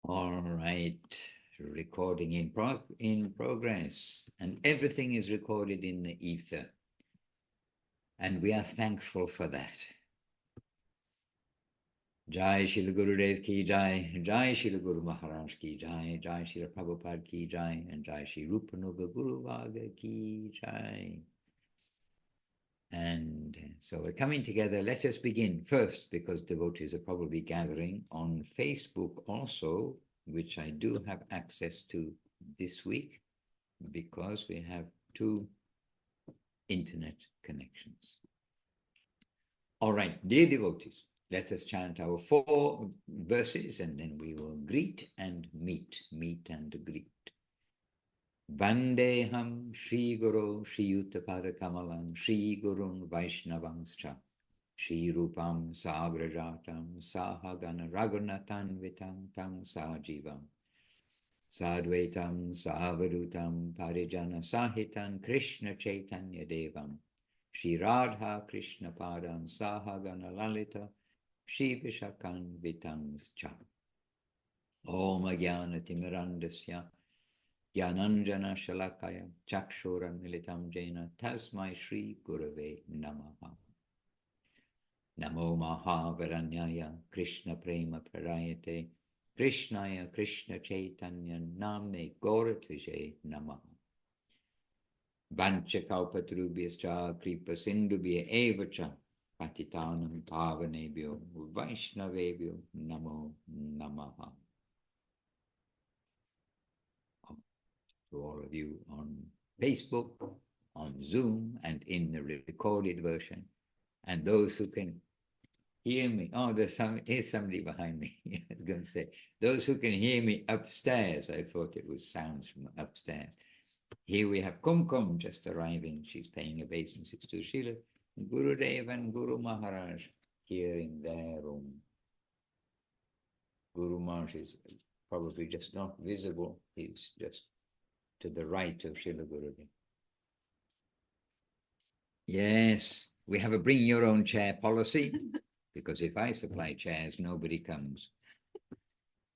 All right, recording in progress, and everything is recorded in the ether, and we are thankful for that. Jai Srila Gurudev ki Jai, Jai Srila Guru Maharaj ki Jai, Jai Srila Prabhupada ki Jai, and Jai Sri Rupanuga Guru Vaga ki Jai. And so we're coming together. Let us begin first, because devotees are probably gathering on Facebook also, which I do have access to this week, because we have 2 internet connections. All right, dear devotees, let us chant our 4 verses, and then we will greet and meet and greet. Vandeham Shri Guru Shri Yuttapada Kamalam Shri Gurun Vaishnavangscha Shri Rupam Sagrajatam Sahagana Raghunatan Vitam Tam Sajivam Sadvaitam Savadutam Parijana Sahitan Krishna Chaitanya Devam Shri Radha Krishna Padam Sahagana Lalita Shri Vishakan Vitamscha Om Jnana Timirandasya Jnananjana Shalakaya Chakshura Militam Jena Tasmai Shri Gurave Namaha Namo Mahavaranyaya Krishna Prema Prayate Krishnaya Krishna Chaitanya Namne Gauratvishe Namaha Vanchakalpatrubhyascha Kripa Sindhubhya Evacha Patitanam Pavanebhyo Vaishnavebhyo Namo Namaha. To all of you on Facebook, on Zoom, and in the recorded version, and those who can hear me. Oh, here's somebody behind me. I was going to say, those who can hear me upstairs. I thought it was sounds from upstairs. Here we have Kumkum just arriving. She's paying obeisances to Srila Gurudev and Guru Maharaj here in their room. Guru Maharaj is probably just not visible. He's just to the right of Srila Gurudev. Yes, we have a bring your own chair policy, because if I supply chairs, nobody comes.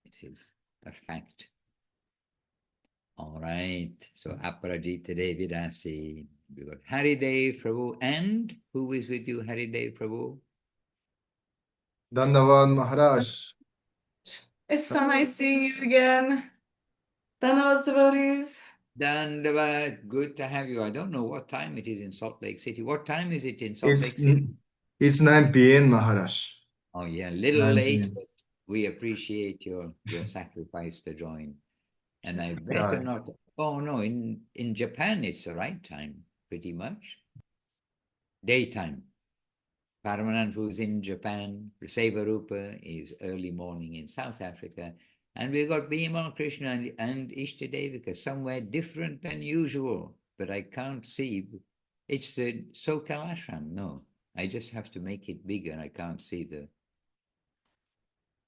This is a fact. All right, so Aparajita Devidasi. We got Haridev Prabhu, and who is with you, Haridev Prabhu? Dandavad Maharaj. It's so nice seeing you again. Dandavad devotees. Dandavad, good to have you. I don't know what time it is in Salt Lake City. What time is it in Salt Lake City? It's 9 p.m. Maharaj. Oh yeah, a little late, but we appreciate your sacrifice to join. And I better not. Oh no, in Japan it's the right time, pretty much. Daytime. Paramananda Prabhu is in Japan. Seva Rupa is early morning in South Africa. And we've got Bhima Krishna and Ishtadevika somewhere different than usual. But I can't see. It's the Sokal Ashram. No, I just have to make it bigger. I can't see the...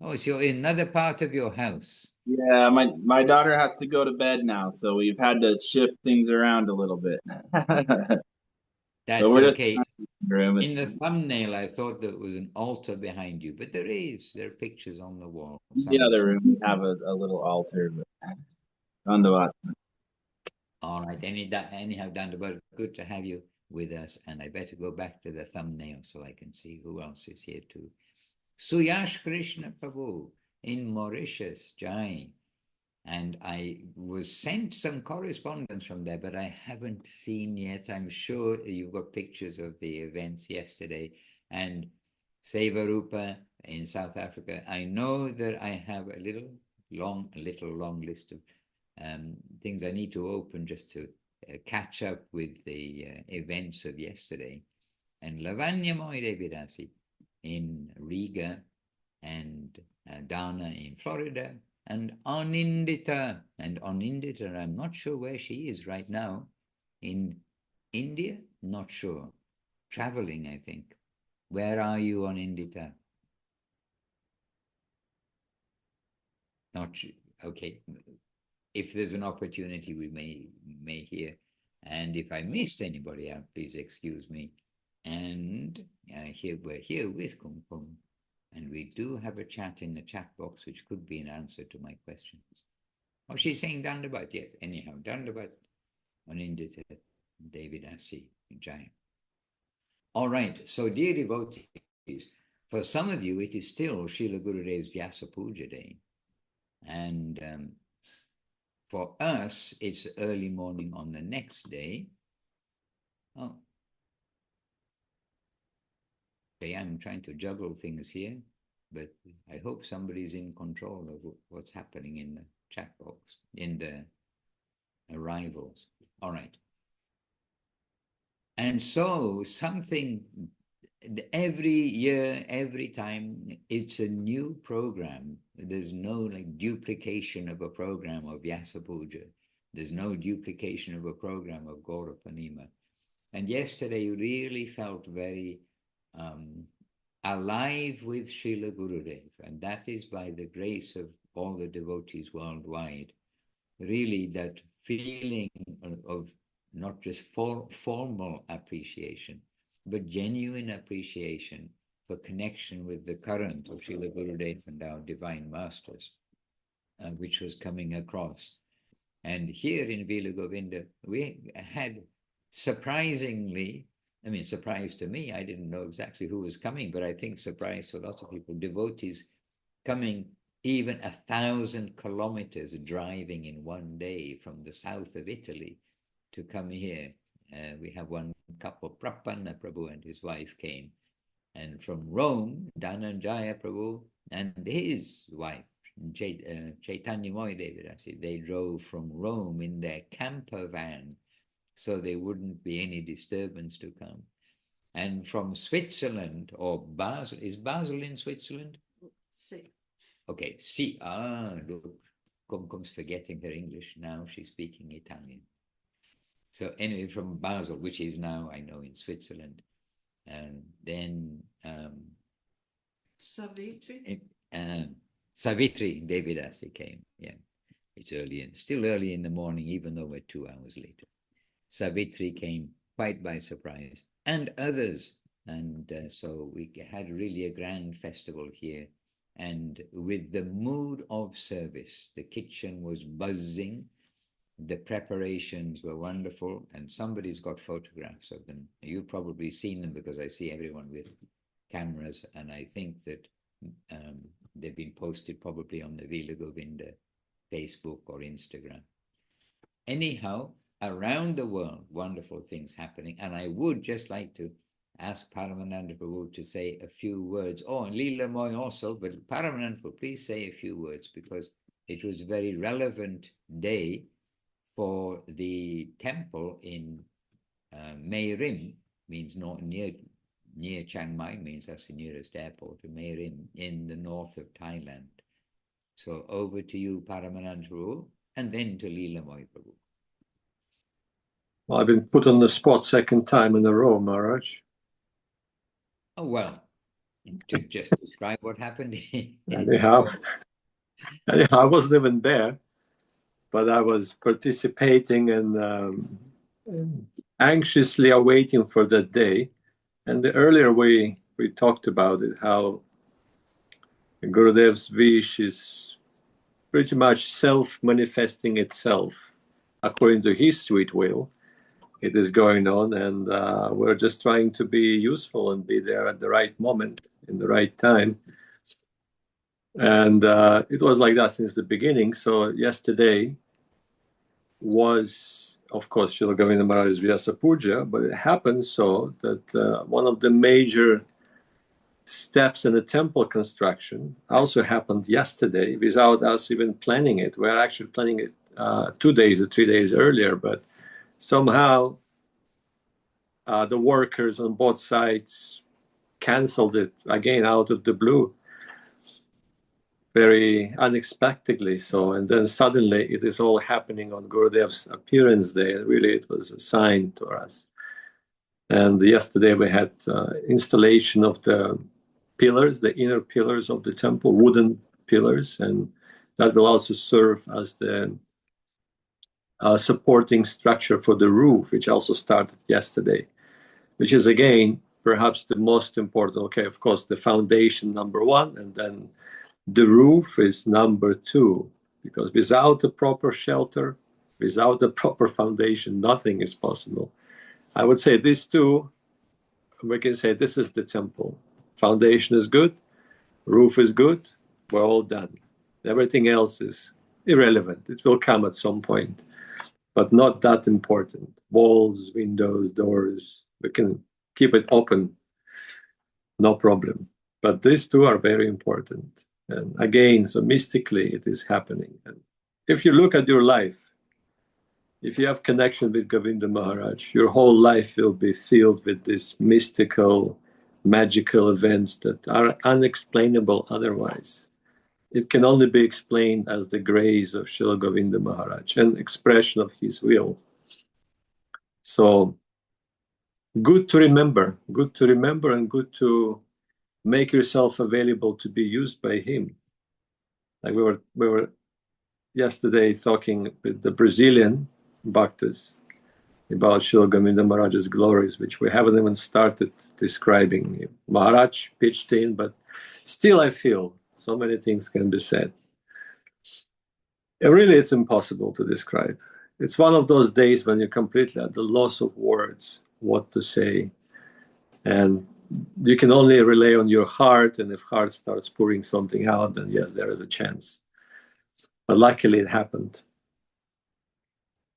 Oh, so in another part of your house. Yeah, my daughter has to go to bed now, so we've had to shift things around a little bit. That's okay. In the thumbnail, I thought there was an altar behind you, but there are pictures on the wall. In the other room, we have a little altar. Dandavad. All right. Anyhow, Dandavad, good to have you with us. And I better go back to the thumbnail so I can see who else is here too. Suyash Krishna Prabhu in Mauritius, Jai. And I was sent some correspondence from there, but I haven't seen yet. I'm sure you've got pictures of the events yesterday. And Seva Rupa in South Africa. I know that I have a little long list of things I need to open just to catch up with the events of yesterday. And Lavanya Moidevidasi in Riga, and Dana in Florida, and Anindita. And Anindita, I'm not sure where she is right now. In India? Not sure. Traveling, I think. Where are you, Anindita? Not sure. Okay. If there's an opportunity, we may hear. And if I missed anybody out, please excuse me. And we're here with Kumkum And we do have a chat in the chat box, which could be an answer to my questions. Oh, she's saying Dandavat, yes. Anyhow, Dandavat, Anindita, David Asi, Jaya. All right, so dear devotees, for some of you, it is still Srila Gurudev's Vyasa Puja day. And for us, it's early morning on the next day. Oh. Okay, I'm trying to juggle things here, but I hope somebody's in control of what's happening in the chat box, in the arrivals. All right. And so something, every year, every time, it's a new program. There's no like duplication of a program of Vyasa Puja. There's no duplication of a program of Gaura Purnima. And yesterday you really felt very alive with Srila Gurudev. And that is by the grace of all the devotees worldwide. Really that feeling of not just formal appreciation, but genuine appreciation for connection with the current of Srila Gurudev and our divine masters, which was coming across. And here in Villa Govinda, we had surprisingly, I mean, surprise to me, I didn't know exactly who was coming, but I think surprise to lots of people, devotees coming even 1,000 kilometers driving in one day from the south of Italy to come here. We have one couple, Paramananda Prabhu and his wife came. And from Rome, Dhananjaya Prabhu and his wife, Chaitanya Moy Devidasi, they drove from Rome in their camper van, so there wouldn't be any disturbance to come. And from Switzerland, or Basel, is Basel in Switzerland? See. Okay, look, Kumkum's forgetting her English, now she's speaking Italian. So anyway, from Basel, which is now, I know, in Switzerland. And then Savitri. Savitri Devidasi came. Yeah, it's early, still early in the morning, even though we're 2 hours later. Savitri came quite by surprise, and others. And so we had really a grand festival here. And with the mood of service, the kitchen was buzzing. The preparations were wonderful, and somebody's got photographs of them. You've probably seen them because I see everyone with cameras, and I think that they've been posted probably on the Villa Govinda Facebook or Instagram. Anyhow, around the world, wonderful things happening, and I would just like to ask Paramananda Prabhu to say a few words. Oh, and Leela Moy also, but Paramananda Prabhu, please say a few words, because it was a very relevant day for the temple in Mei Rim, means near Chiang Mai, means that's the nearest airport, to Mei Rim in the north of Thailand. So over to you, Paramananda Prabhu, and then to Leela Moy Prabhu. Well, I've been put on the spot second time in a row, Maharaj. Oh, well, to just describe what happened. Anyhow, I wasn't even there, but I was participating and anxiously awaiting for that day. And earlier we talked about it, how Gurudev's wish is pretty much self-manifesting itself according to his sweet will. It is going on, and we're just trying to be useful and be there at the right moment, in the right time. And it was like that since the beginning. So yesterday was, of course, Srila Govinda Maharaj's Vyasa Puja, but it happened so that one of the major steps in the temple construction also happened yesterday without us even planning it. We're actually planning it 2 days or 3 days earlier, but somehow the workers on both sides canceled it again out of the blue, very unexpectedly. So, and then suddenly it is all happening on Gurudev's appearance day. Really, it was a sign to us. And yesterday we had installation of the pillars, the inner pillars of the temple, wooden pillars, and that will also serve as the supporting structure for the roof, which also started yesterday, which is again perhaps the most important. Okay, of course, the foundation number one, and then the roof is number two, because without a proper shelter, without a proper foundation, nothing is possible. I would say these two, we can say this is the temple. Foundation is good, roof is good, we're all done. Everything else is irrelevant. It will come at some point, but not that important. Walls, windows, doors, we can keep it open, no problem. But these two are very important. And again, so mystically it is happening. And if you look at your life, if you have connection with Govinda Maharaj, your whole life will be filled with these mystical, magical events that are unexplainable otherwise. It can only be explained as the grace of Srila Govinda Maharaj, an expression of his will. So good to remember and good to make yourself available to be used by him. Like we were yesterday talking with the Brazilian bhaktas about Srila Govinda Maharaj's glories, which we haven't even started describing. Maharaj pitched in, but still I feel so many things can be said. Really, it's impossible to describe. It's one of those days when you're completely at the loss of words, what to say. And you can only rely on your heart, and if heart starts pouring something out, then yes, there is a chance. But luckily it happened.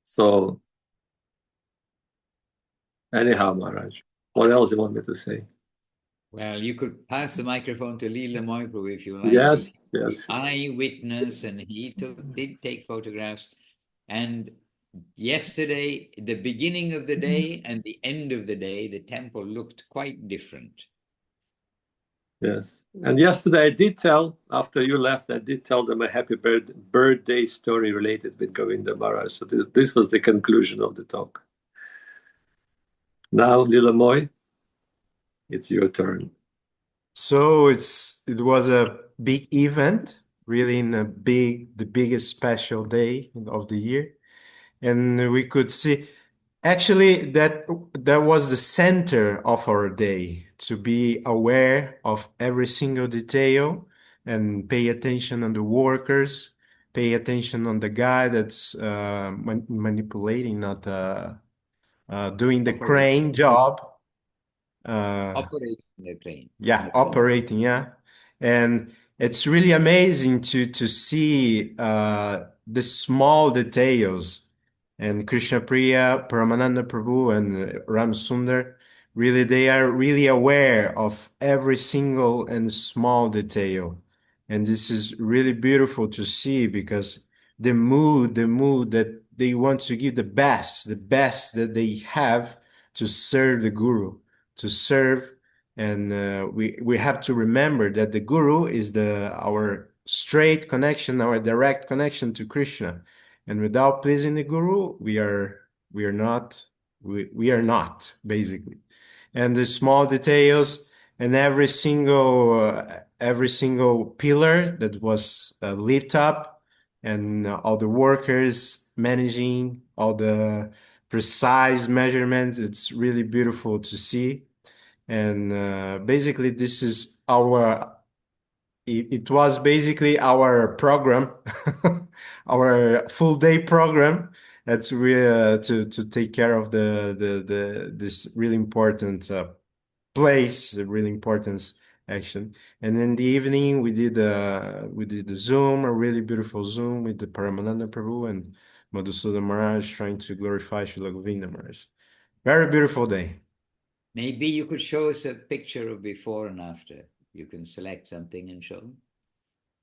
So anyhow, Maharaj, what else do you want me to say? Well, you could pass the microphone to Leela Moiprabhu if you like. Yes, He's yes. the eyewitness, and he did take photographs. And yesterday, the beginning of the day and the end of the day, the temple looked quite different. Yes. And yesterday I did tell, after you left, I did tell them a happy birthday story related with Govinda Maharaj. So this was the conclusion of the talk. Now, Lila Moy, it's your turn. So it was a big event, really the biggest special day of the year. And we could see actually that was the center of our day, to be aware of every single detail and pay attention on the workers, pay attention on the guy that's manipulating, not doing the crane job. Operating the crane. Yeah, operating, yeah. And it's really amazing to see the small details. And Krishna Priya, Paramananda Prabhu, and Ram Sundar, really, they are really aware of every single and small detail. And this is really beautiful to see, because the mood that they want to give the best that they have to serve the Guru, to serve. And we have to remember that the Guru is our straight connection, our direct connection to Krishna. And without pleasing the Guru, we are not basically. And the small details and every single pillar that was lit up, and all the workers managing all the precise measurements. It's really beautiful to see. And basically this is it was basically our program, our full day program. That's really to take care of this really important place, the really important action. And in the evening we did the Zoom, a really beautiful Zoom with the Paramananda Prabhu and Madhusudan Maharaj, trying to glorify Srila Govinda Maharaj. Very beautiful day. Maybe you could show us a picture of before and after. You can select something and show.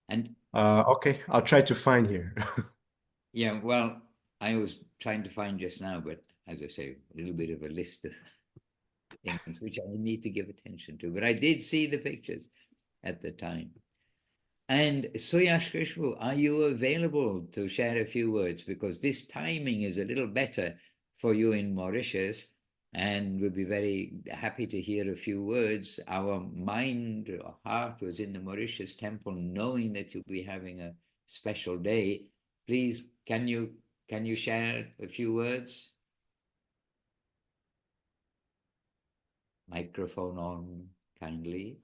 And okay, I'll try to find here. yeah, well, I was trying to find just now, but as I say, a little bit of a list of things which I need to give attention to. But I did see the pictures at the time. And Suyash Krishna, are you available to share a few words? Because this timing is a little better for you in Mauritius, and we'll be very happy to hear a few words. Our mind or heart was in the Mauritius temple, knowing that you'll be having a special day. Please, can you share a few words? microphone on kindly.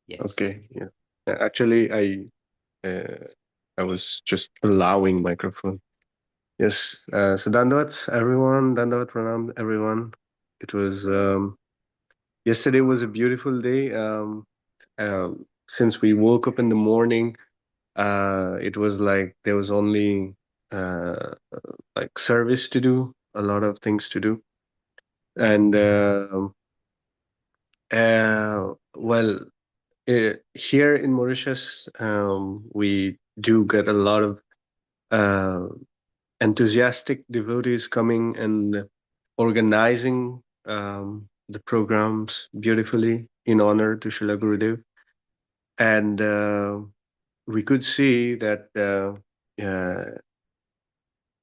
Yes. Okay. Yeah. Actually, I was just allowing microphone. Yes. So Dandavat, everyone. Dandavat Pranam, everyone. It was yesterday was a beautiful day. Since we woke up in the morning, it was like there was only like service to do, a lot of things to do, and well, here in Mauritius, we do get a lot of uh, enthusiastic devotees coming and organizing the programs beautifully in honor to Srila Gurudev. And we could see that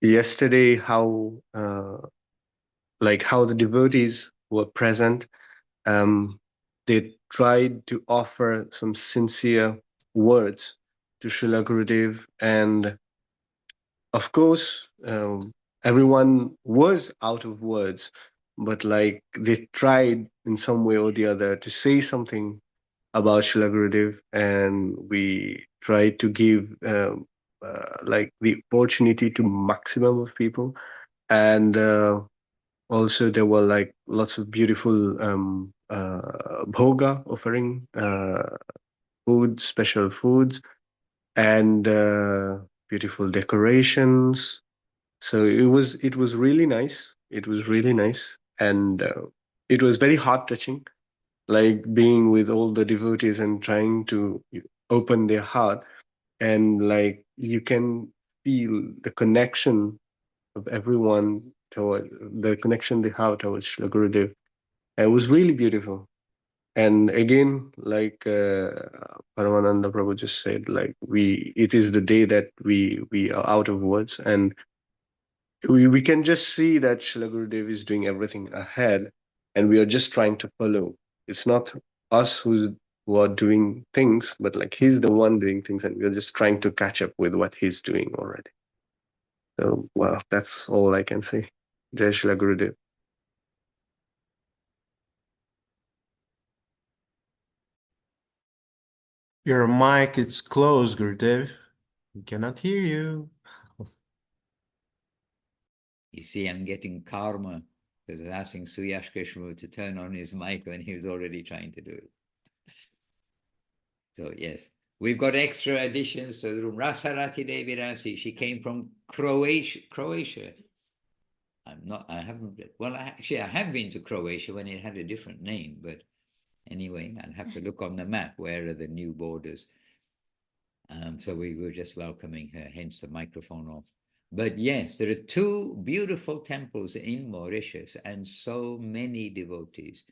yesterday how how the devotees were present. They tried to offer some sincere words to Srila Gurudev, and of course, everyone was out of words, but like they tried in some way or the other to say something about Srila Gurudev, and we tried to give like the opportunity to maximum of people, and also there were like lots of beautiful bhoga offering food, special foods, and beautiful decorations. So it was really nice. It was really nice, and it was very heart touching, like being with all the devotees and trying to open their heart, and like you can feel the connection of everyone toward the connection they have towards Srila Gurudev. And it was really beautiful. And again, like Paramananda Prabhu just said, like it is the day that we are out of words, and we can just see that Srila Gurudev is doing everything ahead, and we are just trying to follow. It's not us who are doing things, but like he's the one doing things, and we are just trying to catch up with what he's doing already. So, wow, that's all I can say. Jai Srila Gurudev. Your mic is closed, Gurudev. We cannot hear you. You see, I'm getting karma because I was asking Suyash Krishna to turn on his mic when he was already trying to do it. So yes, we've got extra additions to the room. Rasarati Devi Rasi, she came from Croatia. I haven't, well, actually, I have been to Croatia when it had a different name, but anyway, I'll have to look on the map, where are the new borders. So we were just welcoming her, hence the microphone off. But yes, there are two beautiful temples in Mauritius and so many devotees.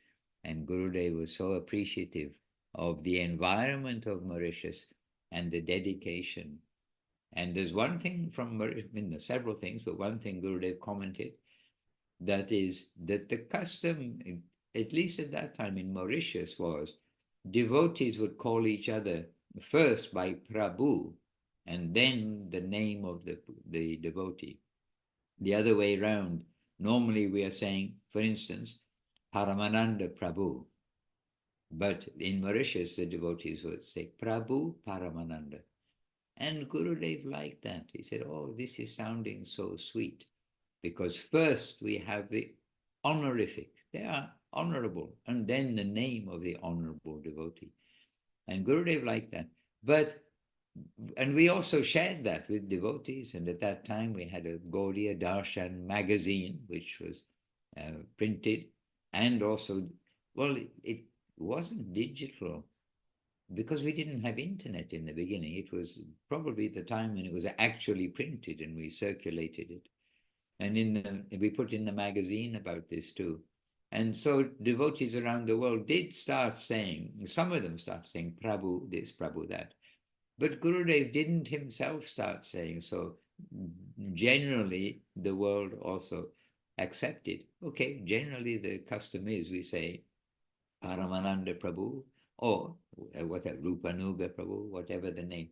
And Gurudev was so appreciative of the environment of Mauritius and the dedication. And there's one thing from Mauritius, I mean, there's several things, but one thing Gurudev commented, that is that the custom, at least at that time in Mauritius, was devotees would call each other first by Prabhu and then the name of the devotee. The other way around, normally we are saying, for instance, Paramananda Prabhu. But in Mauritius, the devotees would say Prabhu Paramananda. And Gurudev liked that. He said, oh, this is sounding so sweet. Because first we have the honorific. They are honorable. And then the name of the honorable devotee. And Gurudev liked that. And we also shared that with devotees. And at that time we had a Gaudiya Darshan magazine, which was printed. And also, well, it wasn't digital because we didn't have internet in the beginning. It was probably the time when it was actually printed and we circulated it. And we put in the magazine about this too. And so devotees around the world did start saying, some of them started saying Prabhu this, Prabhu that. But Gurudev didn't himself start saying, so generally the world also accepted. Okay, generally the custom is we say Paramananda Prabhu or whatever, Rupanuga Prabhu, whatever the name.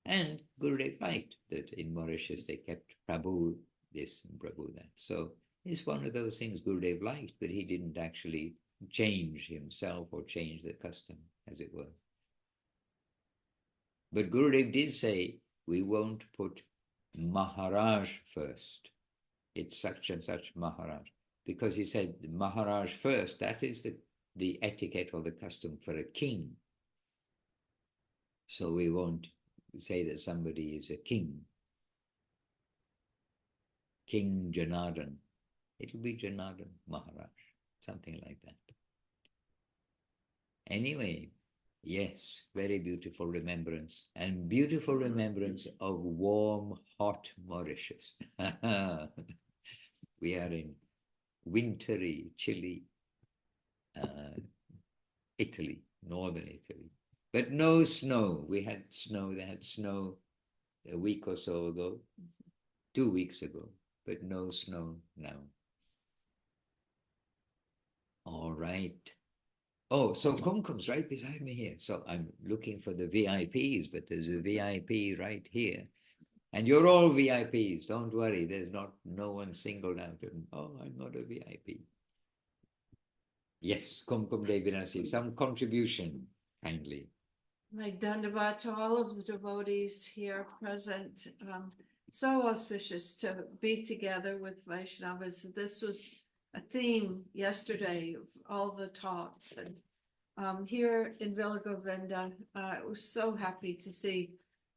And Gurudev liked that in Mauritius they kept Prabhu this and Prabhu that. So it's one of those things Gurudev liked, but he didn't actually change himself or change the custom, as it were. But Gurudev did say, we won't put Maharaj first. It's such and such Maharaj. Because he said Maharaj first, that is the etiquette or the custom for a king. So we won't say that somebody is a king. King Janardhan. It'll be Janardhan Maharaj, something like that. Anyway, yes, very beautiful remembrance, and beautiful remembrance of warm, hot Mauritius. We are in wintry, chilly Italy, northern Italy, but no snow. We had snow, they had snow a week or so ago, 2 weeks ago, but no snow now. All right. Oh, so Kumkum's right beside me here. So I'm looking for the VIPs, but there's a VIP right here. And you're all VIPs. Don't worry. There's no one singled out. Oh, I'm not a VIP. Yes, Kumkum Devinasi, some contribution, kindly. My dandavat to all of the devotees here present. So auspicious to be together with Vaishnavas. This was a theme yesterday of all the talks. And here in Villa Govinda, I was so happy to see.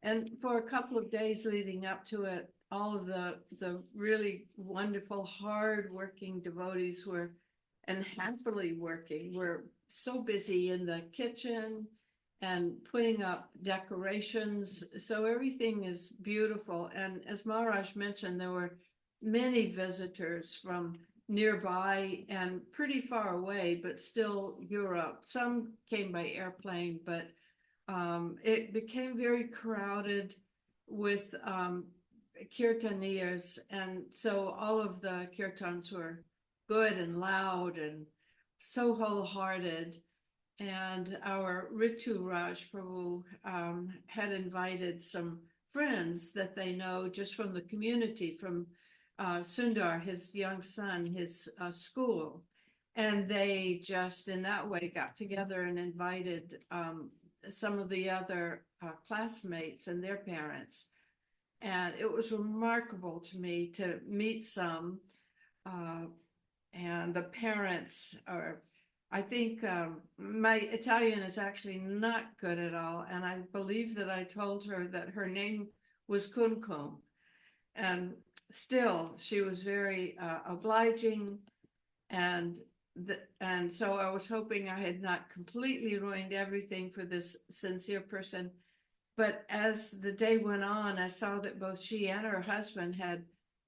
And for a couple of days leading up to it, all of the really wonderful, hard-working devotees and happily working, were so busy in the kitchen and putting up decorations. So everything is beautiful. And as Maharaj mentioned, there were many visitors from nearby and pretty far away, but still Europe. Some came by airplane, but it became very crowded with kirtaniyas. And so all of the kirtans were good and loud and so wholehearted. And our Rituraj Prabhu had invited some friends that they know just from the community, from Sundar, his young son, his school. And they just in that way got together and invited some of the other classmates and their parents. And it was remarkable to me to meet some. And the parents are, I think my Italian is actually not good at all. And I believe that I told her that her name was Kumkum. And still, she was very obliging. And so I was hoping I had not completely ruined everything for this sincere person. But as the day went on, I saw that both she and her husband had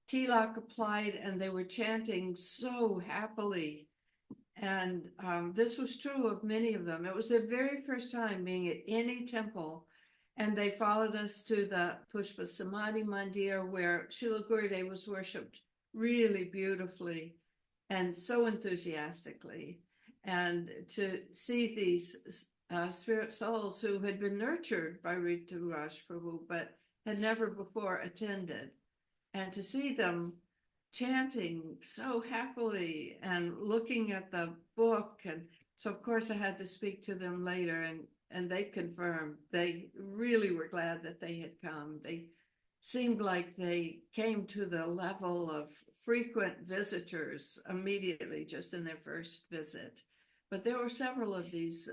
tilak applied, and they were chanting so happily. And this was true of many of them. It was their very first time being at any temple. And they followed us to the Pushpa Samadhi Mandir, where Srila Gurudev was worshipped really beautifully and so enthusiastically. And to see these spirit souls who had been nurtured by Rituraj Prabhu, but had never before attended, and to see them chanting so happily and looking at the book. And so, of course, I had to speak to them later, and they confirmed they really were glad that they had come. They seemed like they came to the level of frequent visitors immediately, just in their first visit. But there were several of these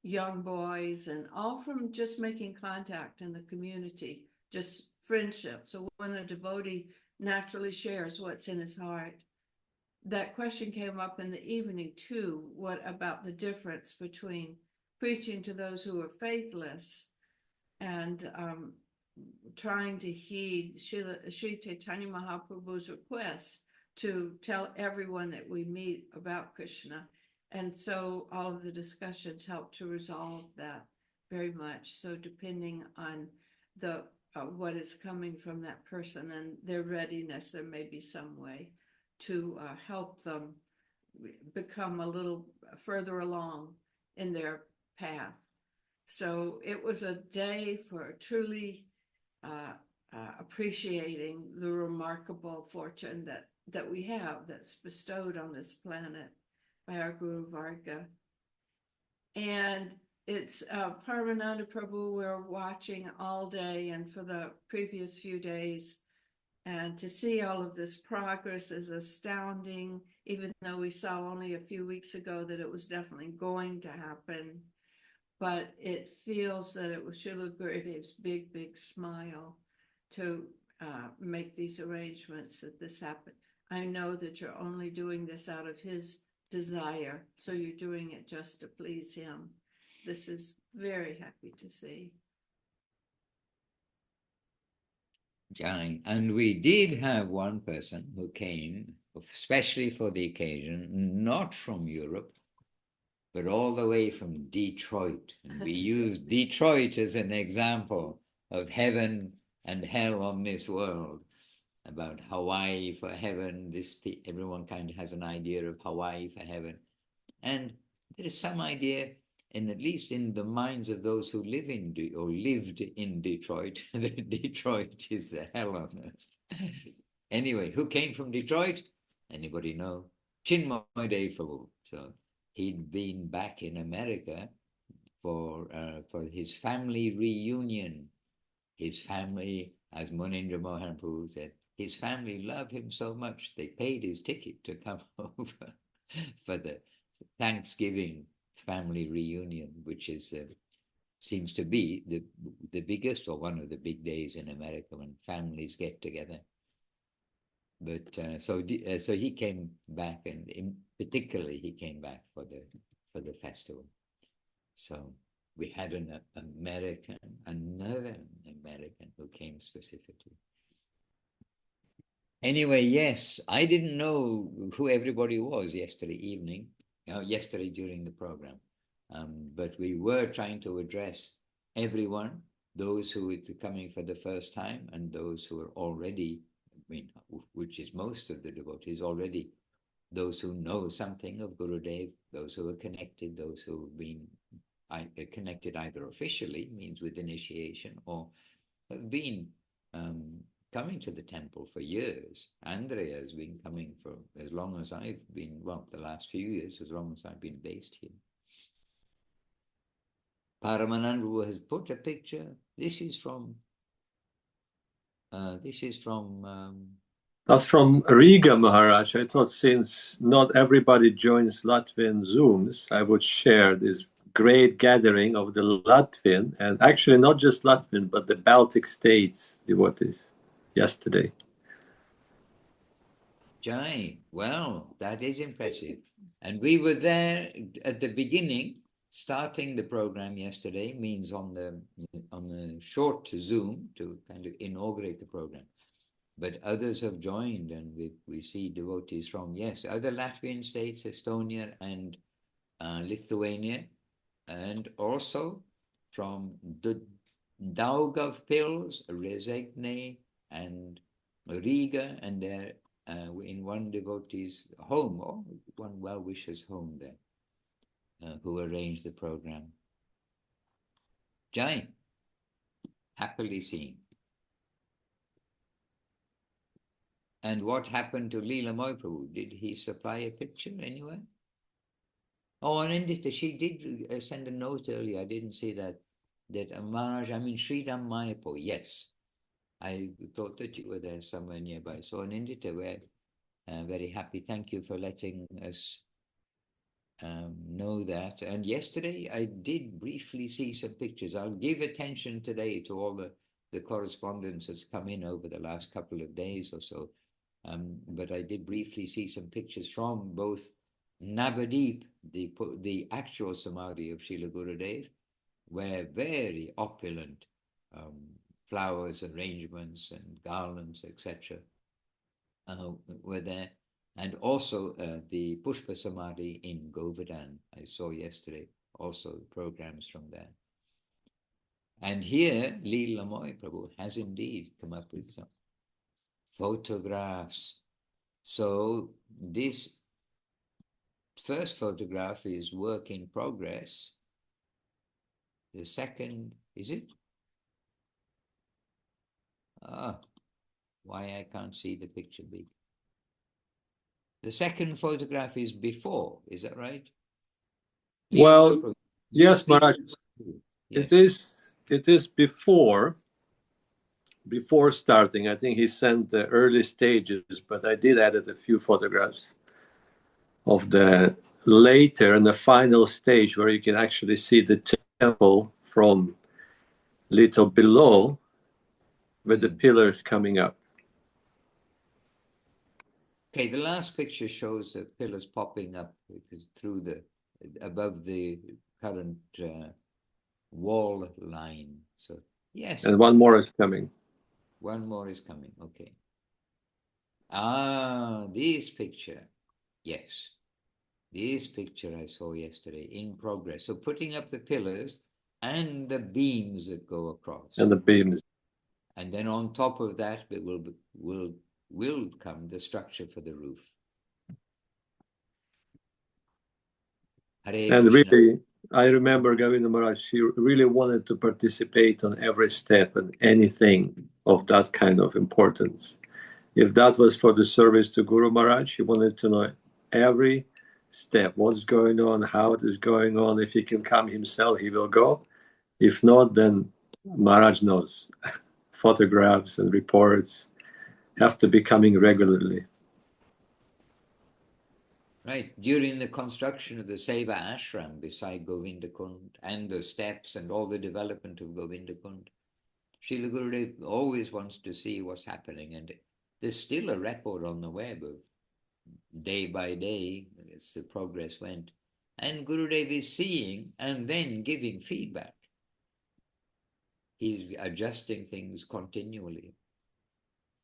young boys, and all from just making contact in the community, just friendship. So when a devotee naturally shares what's in his heart. That question came up in the evening too. What about the difference between preaching to those who are faithless and trying to heed Sri Chaitanya Mahaprabhu's request to tell everyone that we meet about Krishna? And so all of the discussions helped to resolve that very much. So depending on the what is coming from that person and their readiness, there may be some way to help them become a little further along in their path. So it was a day for truly appreciating the remarkable fortune that we have, that's bestowed on this planet by our Guru Varga. And it's Paramananda Prabhu we're watching all day and for the previous few days. And to see all of this progress is astounding, even though we saw only a few weeks ago that it was definitely going to happen. But it feels that it was Srila Gurudev's big, big smile to make these arrangements that this happened. I know that you're only doing this out of his desire, so you're doing it just to please him. This is very happy to see. Jai. And we did have one person who came, especially for the occasion, not from Europe, but all the way from Detroit. And we use Detroit as an example of heaven and hell on this world. About Hawaii for heaven, everyone kind of has an idea of Hawaii for heaven. And there is some idea, at least in the minds of those who live in or lived in Detroit, that Detroit is the hell on earth. Anyway, who came from Detroit? Anybody know? Chinmoy Dev Prabhu. So he'd been back in America for his family reunion. His family, as Munindra Mohan Prabhu said, his family loved him so much they paid his ticket to come over for the Thanksgiving family reunion, which is seems to be the biggest or one of the big days in America when families get together. But so he came back, and particularly he came back for the festival. So we had another American who came specifically. Anyway, yes, I didn't know who everybody was yesterday evening, yesterday during the program. But we were trying to address everyone, those who were coming for the first time and those who are already, which is most of the devotees already, those who know something of Gurudev, those who are connected, those who have been connected either officially, means with initiation, or have been coming to the temple for years. Andrea has been coming for as long as I've been, well, the last few years, as long as I've been based here. Paramananda has put a picture. This is from That's from Riga, Maharaj. I thought since not everybody joins Latvian Zooms, I would share this great gathering of the Latvian, and actually not just Latvian, but the Baltic states devotees yesterday. Jai. Well, that is impressive. And we were there at the beginning, starting the program yesterday, means on the short Zoom to kind of inaugurate the program. But others have joined, and we see devotees from, yes, other Latvian states, Estonia and Lithuania, and also from the Daugavpils, Rezekne, and Riga, and they're in one devotee's home, or one well-wisher's home there, who arranged the program. Jai, happily seen. And what happened to Leela Moy Prabhu? Did he supply a picture anywhere? Oh, and Indita, she did send a note earlier. I didn't see that. That Maharaj, I mean Sridham Mayapur, yes. I thought that you were there somewhere nearby. So, and Indita, we're very happy. Thank you for letting us know that. And yesterday, I did briefly see some pictures. I'll give attention today to all the correspondence that's come in over the last couple of days or so. But I did briefly see some pictures from both Navadip, the actual Samadhi of Srila Gurudev, where very opulent flowers, arrangements, and garlands, etc., were there. And also the Pushpa Samadhi in Govardhan, I saw yesterday, also programs from there. And here, Leela Moy Prabhu has indeed come up with some photographs. So this first photograph is work in progress. The second, is it? Why I can't see the picture big. The second photograph is before, is that right? Well, yes, Maharaj. Yes. It is before starting. I think he sent the early stages, but I did add a few photographs of the later and the final stage where you can actually see the temple from little below with the pillars coming up. Okay, the last picture shows the pillars popping up through above the current wall line. So yes. And one more is coming. One more is coming. Okay. Ah, this picture. Yes. This picture I saw yesterday in progress. So putting up the pillars and the beams that go across. And the beams. And then on top of that, it will come the structure for the roof. Hare And Krishna. really, I remember Govinda Maharaj, she really wanted to participate on every step and anything of that kind of importance. If that was for the service to Guru Maharaj, she wanted to know every step, what's going on, how it is going on. If he can come himself, he will go. If not, then Maharaj knows. Photographs and reports have to be coming regularly. Right. During the construction of the Seva ashram beside Govinda Kund and the steps and all the development of Govinda Kund, Srila Gurudev always wants to see what's happening. And there's still a record on the web of day by day as the progress went. And Gurudev is seeing and then giving feedback. He's adjusting things continually.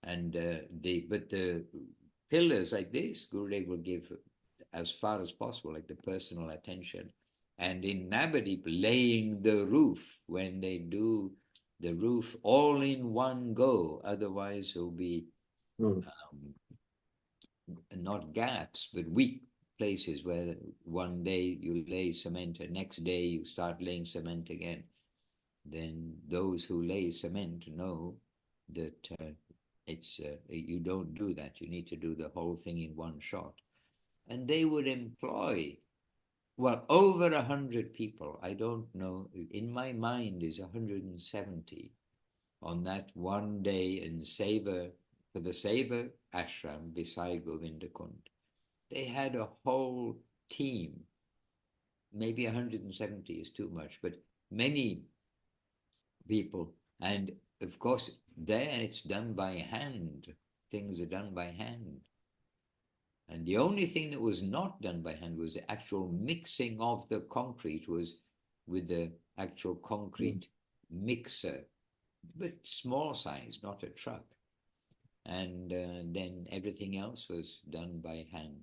And but the pillars like this, Gurudev will give as far as possible, like the personal attention. And in Navadip, laying the roof, when they do the roof all in one go, otherwise it will be not gaps, but weak places where one day you lay cement and next day you start laying cement again. Then those who lay cement know that you don't do that. You need to do the whole thing in one shot. And they would employ, well, over 100 people. I don't know. In my mind is 170 on that one day in Seva, for the Seva ashram beside Govinda Kund. They had a whole team. Maybe 170 is too much, but many people. And of course, there it's done by hand. Things are done by hand. And the only thing that was not done by hand was the actual mixing of the concrete, was with the actual concrete mixer, but small size, not a truck. And then everything else was done by hand.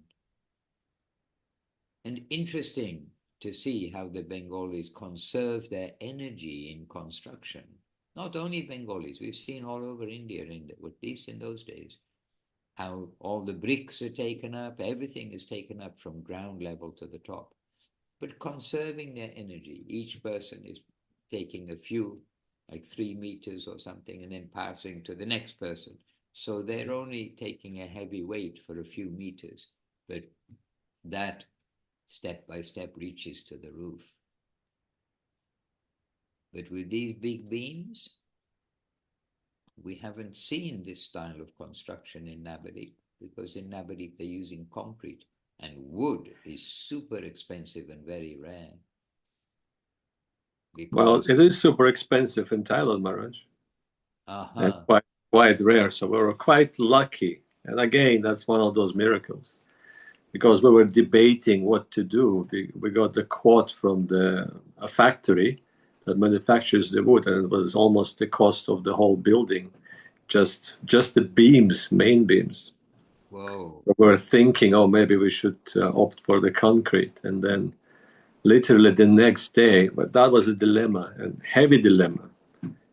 And interesting to see how the Bengalis conserve their energy in construction. Not only Bengalis, we've seen all over India, at least in those days, how all the bricks are taken up, everything is taken up from ground level to the top. But conserving their energy, each person is taking a few, like 3 meters or something, and then passing to the next person. So they're only taking a heavy weight for a few meters, but that step by step reaches to the roof. But with these big beams, we haven't seen this style of construction in Navadip, because in Navadip they're using concrete, and wood is super expensive and very rare. Well, it is super expensive in Thailand, Maharaj. And quite rare. So we were quite lucky. And again, that's one of those miracles. Because we were debating what to do. We got the quote from a factory that manufactures the wood, and it was almost the cost of the whole building, just the beams, main beams. Whoa. We were thinking, oh, maybe we should opt for the concrete. And then literally the next day, but that was a dilemma, a heavy dilemma,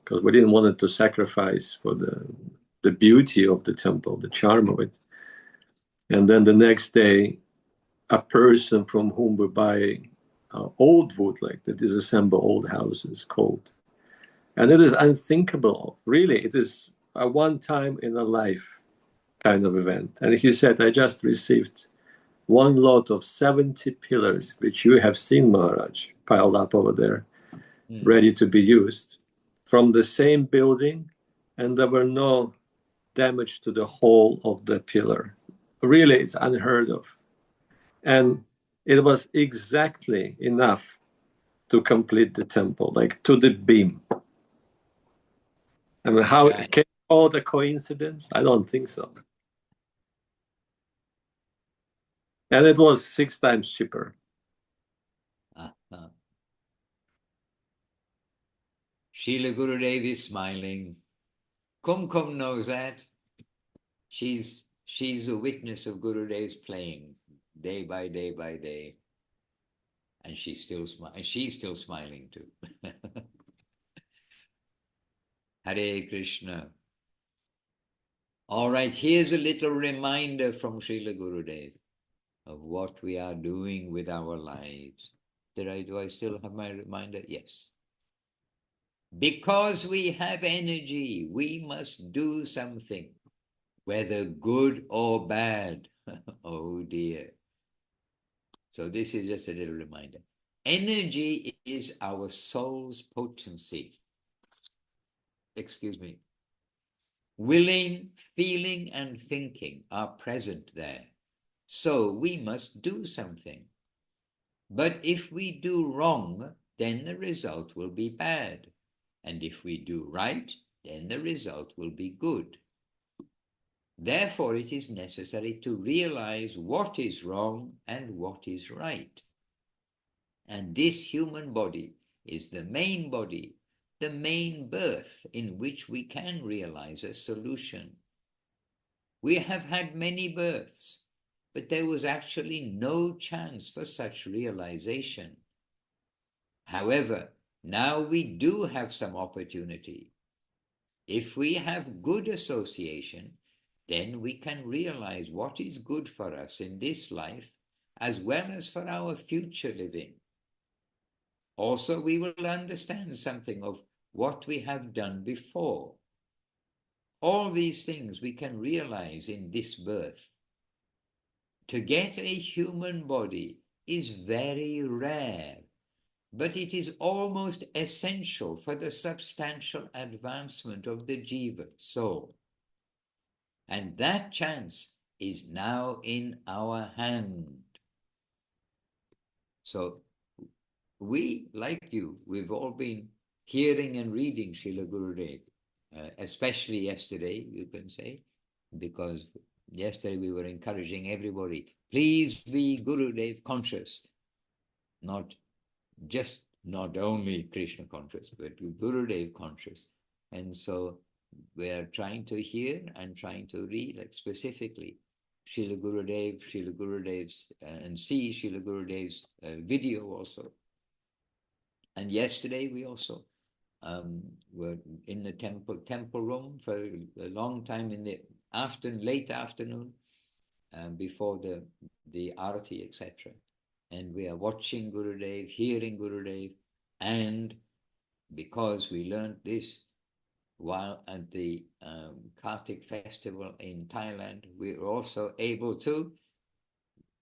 because we didn't want it to sacrifice for the beauty of the temple, the charm of it. And then the next day, a person from whom we buy old wood, like that, disassemble old houses, cold. And it is unthinkable. Really, it is a one time in a life kind of event. And he said, I just received one lot of 70 pillars, which you have seen, Maharaj, piled up over there, ready to be used, from the same building, and there were no damage to the whole of the pillar. Really, it's unheard of. And it was exactly enough to complete the temple, like to the beam. I mean, how can you call it a coincidence? I don't think so. And it was 6 times cheaper. Srila Gurudev is smiling. Kumkum knows that. She's a witness of Gurudev's playing day by day by day. And she's still smiling too. Hare Krishna. All right, here's a little reminder from Srila Gurudev of what we are doing with our lives. Do I still have my reminder? Yes. Because we have energy, we must do something, whether good or bad. Oh dear. So this is just a little reminder. Energy is our soul's potency. Excuse me. Willing, feeling, and thinking are present there. So we must do something. But if we do wrong, then the result will be bad. And if we do right, then the result will be good. Therefore, it is necessary to realize what is wrong and what is right. And this human body is the main body, the main birth in which we can realize a solution. We have had many births, but there was actually no chance for such realization. However, now we do have some opportunity. If we have good association, then we can realize what is good for us in this life as well as for our future living. Also, we will understand something of what we have done before. All these things we can realize in this birth. To get a human body is very rare, but it is almost essential for the substantial advancement of the jiva soul. And that chance is now in our hand. So we, like you, we've all been hearing and reading Srila Gurudev, especially yesterday, you can say, because yesterday we were encouraging everybody, please be Gurudev conscious, not only Krishna conscious, but Gurudev conscious. And so we are trying to hear and trying to read, like specifically Srila Gurudev's, and see Srila Gurudev's video also. And yesterday we also were in the temple room for a long time in the late afternoon, before the arati, etc. And we are watching Gurudev, hearing Gurudev, and because we learned this while at the Kartik festival in Thailand, we were also able to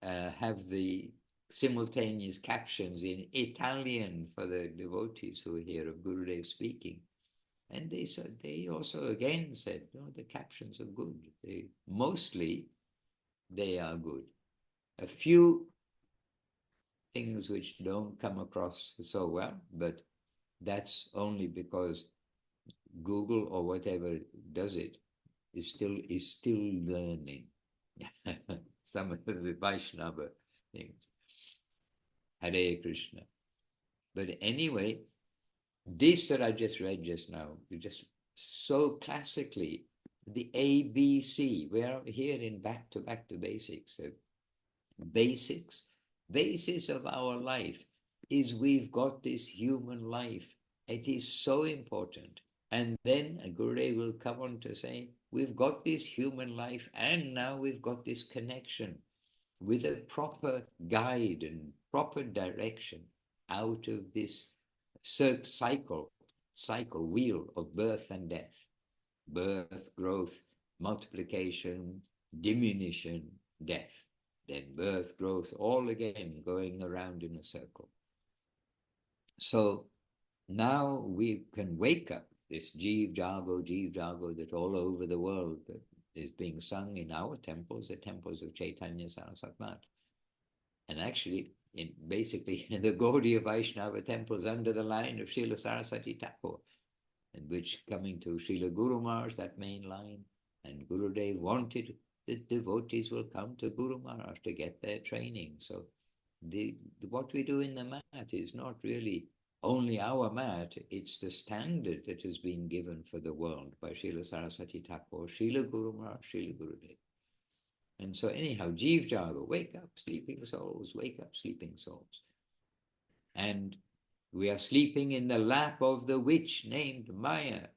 have the simultaneous captions in Italian for the devotees who hear of Gurudev speaking. And they also again said, no, the captions are good. Mostly they are good. A few things which don't come across so well, but that's only because Google or whatever does it is still learning some of the Vaishnava things. Hare Krishna. But anyway, this that I just read just now, just so classically, the ABC, we are here in back to basics. So basis of our life is we've got this human life. It is so important. And then Gurudev will come on to say, we've got this human life and now we've got this connection with a proper guide and proper direction out of this cycle wheel of birth and death. Birth, growth, multiplication, diminution, death. then birth, growth, all again going around in a circle. So now we can wake up this Jeev Jago that all over the world that is being sung in our temples, the temples of Chaitanya Saraswati Math. And actually, basically the Gaudiya Vaishnava temples under the line of Srila Saraswati Thakur, and which coming to Srila Guru Maharaj, that main line, and Gurudev wanted that devotees will come to Guru Maharaj to get their training. So what we do in the mat is not really only our mat, it's the standard that has been given for the world by Srila Saraswati Thakur, Srila Guru Maharaj, Srila Gurudev. And so anyhow, Jeev Jago, wake up, sleeping souls, wake up, sleeping souls. And we are sleeping in the lap of the witch named Maya.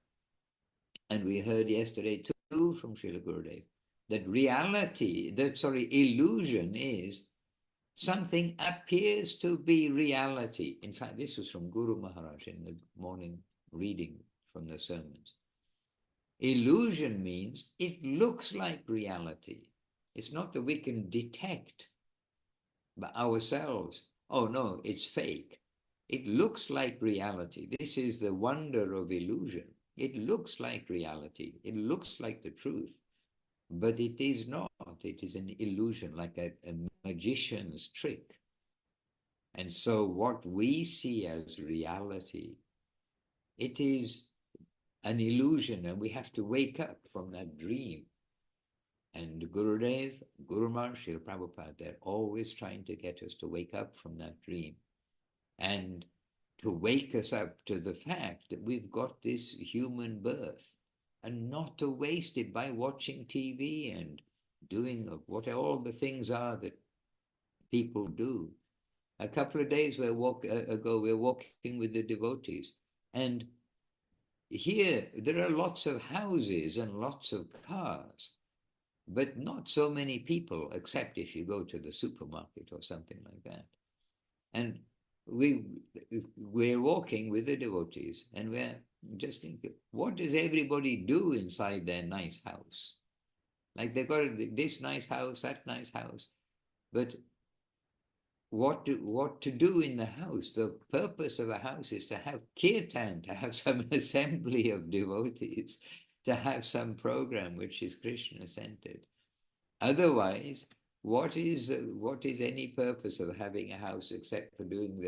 And we heard yesterday too from Srila Gurudev that illusion is something appears to be reality. In fact, this was from Guru Maharaj in the morning reading from the sermons. Illusion means it looks like reality. It's not that we can detect by ourselves, oh no, it's fake. It looks like reality. This is the wonder of illusion. It looks like reality. It looks like the truth. But it is not. It is an illusion, like a magician's trick. And so what we see as reality, it is an illusion, and we have to wake up from that dream. And Gurudev, Guru Maharaj, Srila Prabhupada, they're always trying to get us to wake up from that dream and to wake us up to the fact that we've got this human birth, and not to waste it by watching TV and doing what all the things are that people do. A couple of days ago, we're walking with the devotees, and here there are lots of houses and lots of cars, but not so many people, except if you go to the supermarket or something like that. And we're walking with the devotees, and we're just thinking, what does everybody do inside their nice house? Like they've got this nice house, that nice house, but what to do in the house? The purpose of a house is to have kirtan, to have some assembly of devotees, to have some program which is Krishna-centered. Otherwise, what is any purpose of having a house except for doing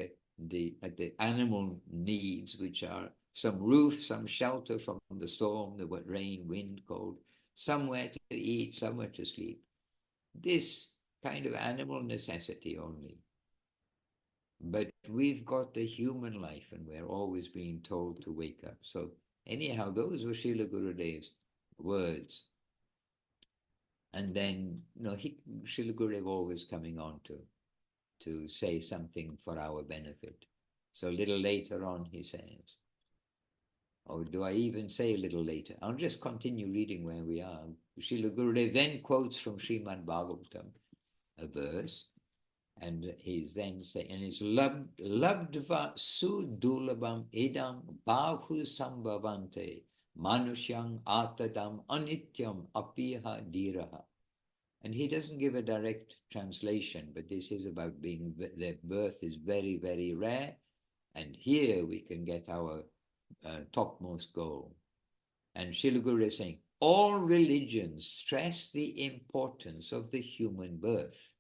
the animal needs, which are some roof, some shelter from the storm, the rain, wind, cold, somewhere to eat, somewhere to sleep. This kind of animal necessity only. But we've got the human life, and we're always being told to wake up. So anyhow, those were Srila Gurudev's words. And then, Srila Gurudev always coming on to say something for our benefit. So a little later on he says, or do I even say a little later? I'll just continue reading where we are. Srila Gurudev then quotes from Srimad Bhagavatam, a verse, and he's then saying, and it's labdva sudulabam idam bahu sambhavante manushyam atadam anityam apiha diraha. And he doesn't give a direct translation, but this is about their birth is very, very rare, and here we can get our topmost goal. And Srila Gurudev is saying, all religions stress the importance of the human birth.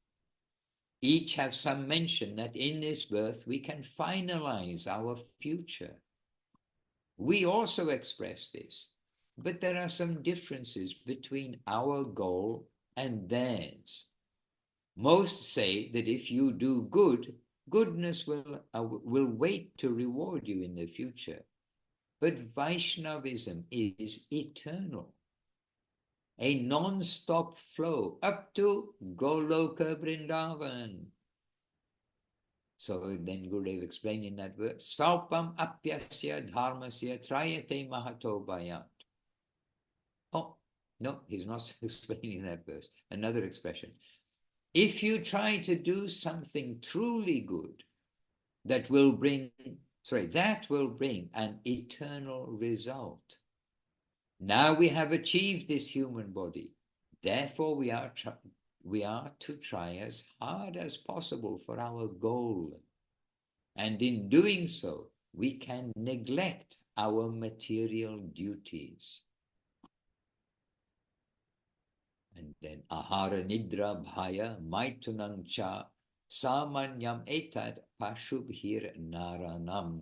Each have some mention that in this birth we can finalize our future. We also express this, but there are some differences between our goal and theirs. Most say that if you do good, goodness will wait to reward you in the future. But Vaishnavism is eternal, a non-stop flow up to Goloka Vrindavan. So then Gurudev explained in that verse, Svalpam apyasya dharmasya trayate mahato bhayat. Oh, no, he's not explaining that verse. Another expression. If you try to do something truly good, that will bring an eternal result. Now we have achieved this human body. Therefore, we are we are to try as hard as possible for our goal. And in doing so, we can neglect our material duties. And then ahara nidra bhaya maitunam cha samanyam etad pashubhir naranam.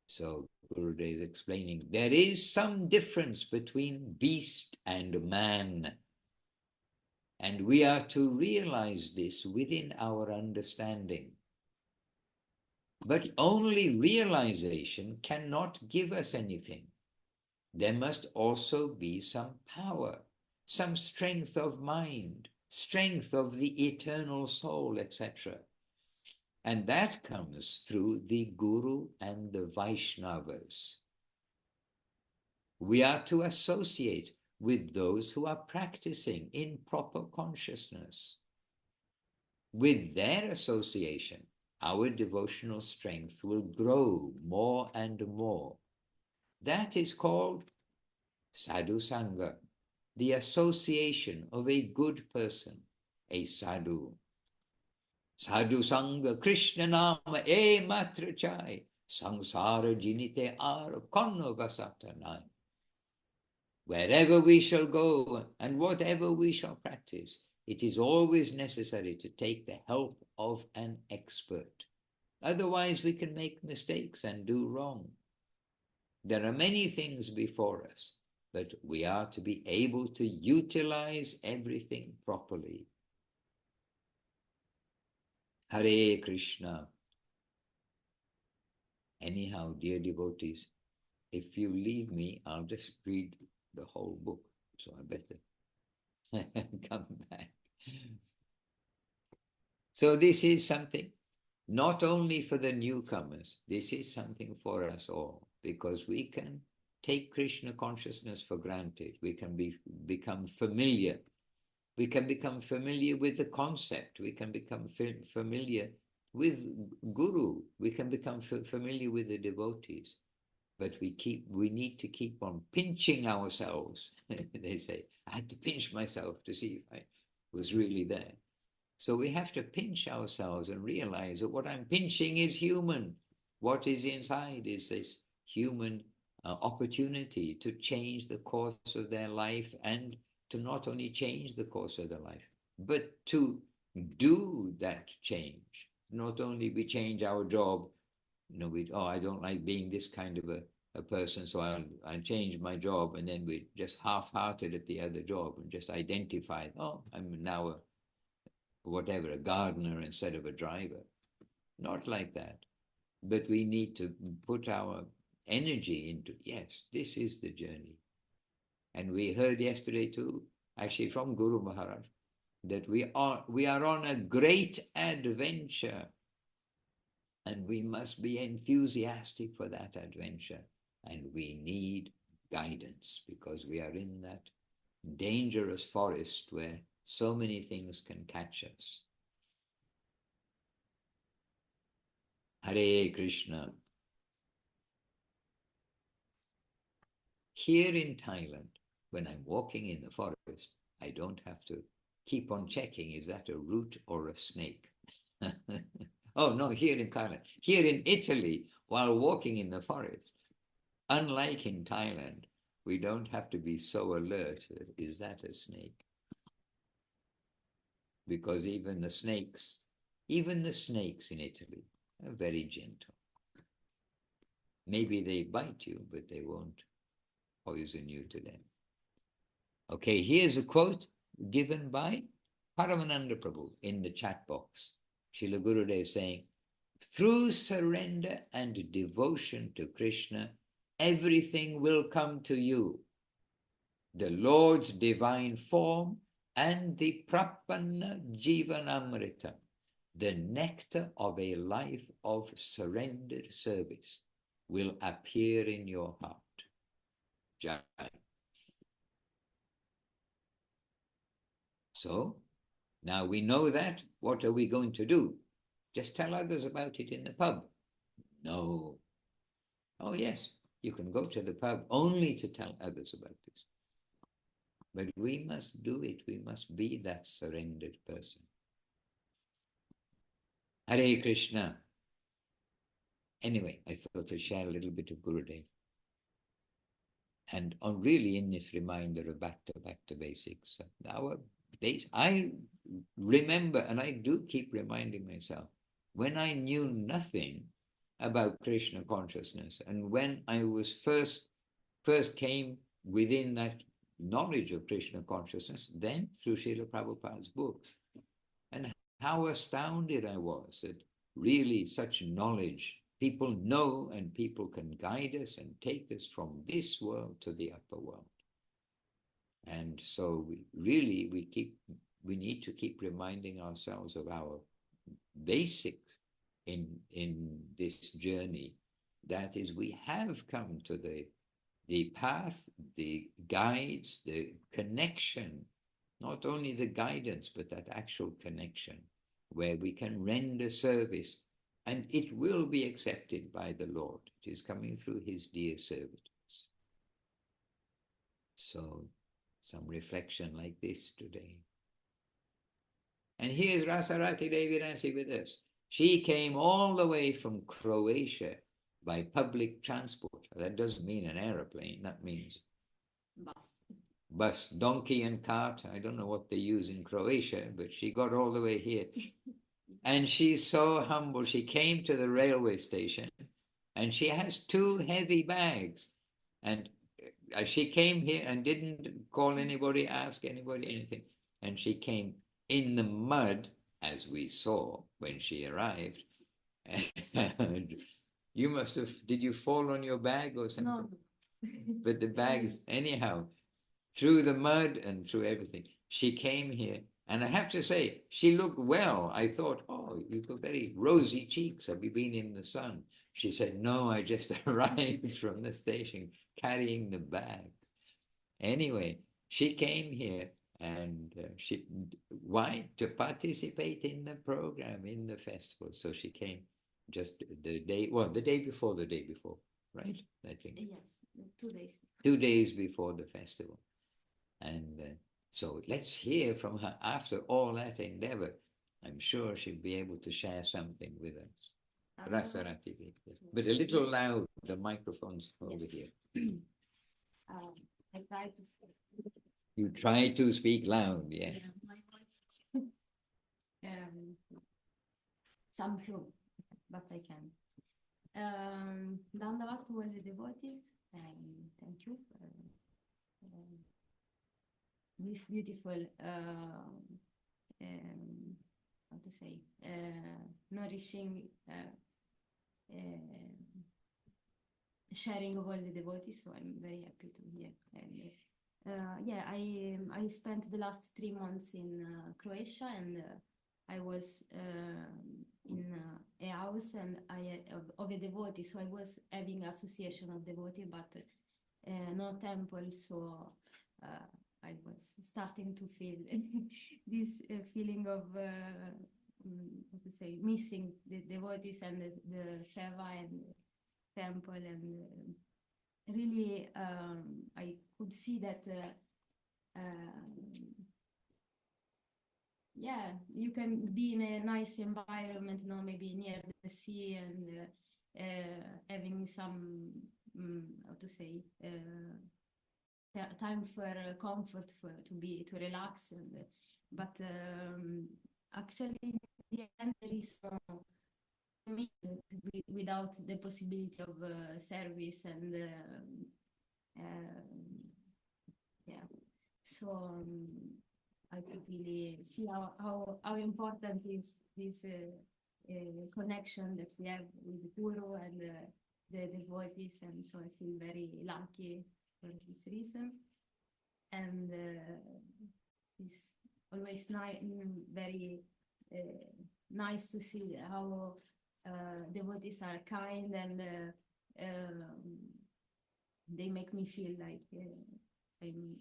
So Gurudev is explaining, there is some difference between beast and man. And we are to realize this within our understanding. But only realization cannot give us anything. There must also be some power, some strength of mind, strength of the eternal soul, etc. And that comes through the Guru and the Vaishnavas. We are to associate with those who are practicing in proper consciousness. With their association, our devotional strength will grow more and more. That is called sadhu sangha, the association of a good person, a sadhu. Sadhu sangha Krishna nama e matra chai, sangsara jinite ar konno vasatanai. Wherever we shall go and whatever we shall practice, it is always necessary to take the help of an expert. Otherwise, we can make mistakes and do wrong. There are many things before us, but we are to be able to utilize everything properly. Hare Krishna. Anyhow, dear devotees, if you leave me, I'll just read the whole book, so I better come back. So this is something not only for the newcomers, this is something for us all, because we can take Krishna consciousness for granted. We can become familiar. We can become familiar with the concept. We can become familiar with Guru. We can become familiar with the devotees. But we need to keep on pinching ourselves. They say, I had to pinch myself to see if I was really there. So we have to pinch ourselves and realize that what I'm pinching is human. What is inside is this human opportunity to change the course of their life, and to not only change the course of their life, but to do that change. Not only we change our job, I don't like being this kind of a person, so I'll change my job, and then we just half-hearted at the other job and just identified, I'm now a gardener instead of a driver. Not like that. But we need to put our energy into, yes, this is the journey. And we heard yesterday too, actually from Guru Maharaj, that we are on a great adventure, and we must be enthusiastic for that adventure. And we need guidance, because we are in that dangerous forest where so many things can catch us. Hare Krishna. Here in Thailand, when I'm walking in the forest, I don't have to keep on checking, is that a root or a snake? Oh no, here in Thailand. Here in Italy, while walking in the forest, unlike in Thailand, we don't have to be so alert, is that a snake? Because even the snakes in Italy are very gentle. Maybe they bite you, but they won't poison you to death. Okay, here's a quote given by Paramananda Prabhu in the chat box. Srila Gurudev saying, through surrender and devotion to Krishna, everything will come to you. The Lord's divine form and the Prapanna Jivanamrita, the nectar of a life of surrendered service, will appear in your heart. Jai. So, now we know that, what are we going to do? Just tell others about it in the pub? No. Oh yes, you can go to the pub only to tell others about this. But we must do it. We must be that surrendered person. Hare Krishna. Anyway, I thought to share a little bit of Gurudev. And on really in this reminder of back to basics. Our base, I remember, and I do keep reminding myself, when I knew nothing about Krishna consciousness, and when I was first came within that knowledge of Krishna consciousness, then through Srila Prabhupada's books, and how astounded I was that really such knowledge, people know and people can guide us and take us from this world to the upper world. And so we need to keep reminding ourselves of our basics in this journey. That is, we have come to the path, the guides, the connection, not only the guidance, but that actual connection where we can render service, and it will be accepted by the Lord. It is coming through his dear servitors. So some reflection like this today. And here's Rasarati Devi Ransi with us. She came all the way from Croatia by public transport. That doesn't mean an aeroplane, that means bus, donkey and cart. I don't know what they use in Croatia, but she got all the way here. And she's so humble. She came to the railway station and she has 2 heavy bags. And she came here and didn't call anybody, ask anybody anything. And she came in the mud, as we saw when she arrived. And you must have, did you fall on your bag or something? No. But the bags, anyhow, through the mud and through everything. She came here, and I have to say, she looked well. I thought, oh, you've got very rosy cheeks. Have you been in the sun? She said, no, I just arrived from the station carrying the bag. Anyway, she came here, and why? To participate in the program, in the festival. So she came just the day before, right? I think. Yes, 2 days. 2 days before the festival. And so let's hear from her after all that endeavor. I'm sure she'll be able to share something with us. Rasarati, but a little loud, the microphone's over here. I try to speak. You try to speak loud, yeah. My voice is some flow, but I can. Dandavat to all the devotees, and thank you for this beautiful, how to say, nourishing sharing of all the devotees. So I'm very happy to hear. And yeah, I spent the last 3 months in Croatia, and I was in a house and of a devotee. So I was having association of devotee, but no temple. So I was starting to feel this feeling of how to say, missing the devotees and the seva and the temple, and really I could see that yeah, you can be in a nice environment, maybe near the sea, and having some how to say, time for comfort, to relax, and but actually in the end there is me without the possibility of service, and yeah, so I could really see how important is this connection that we have with the Guru and the devotees, and so I feel very lucky for this reason. And it's always very nice to see how devotees are kind, and they make me feel like I'm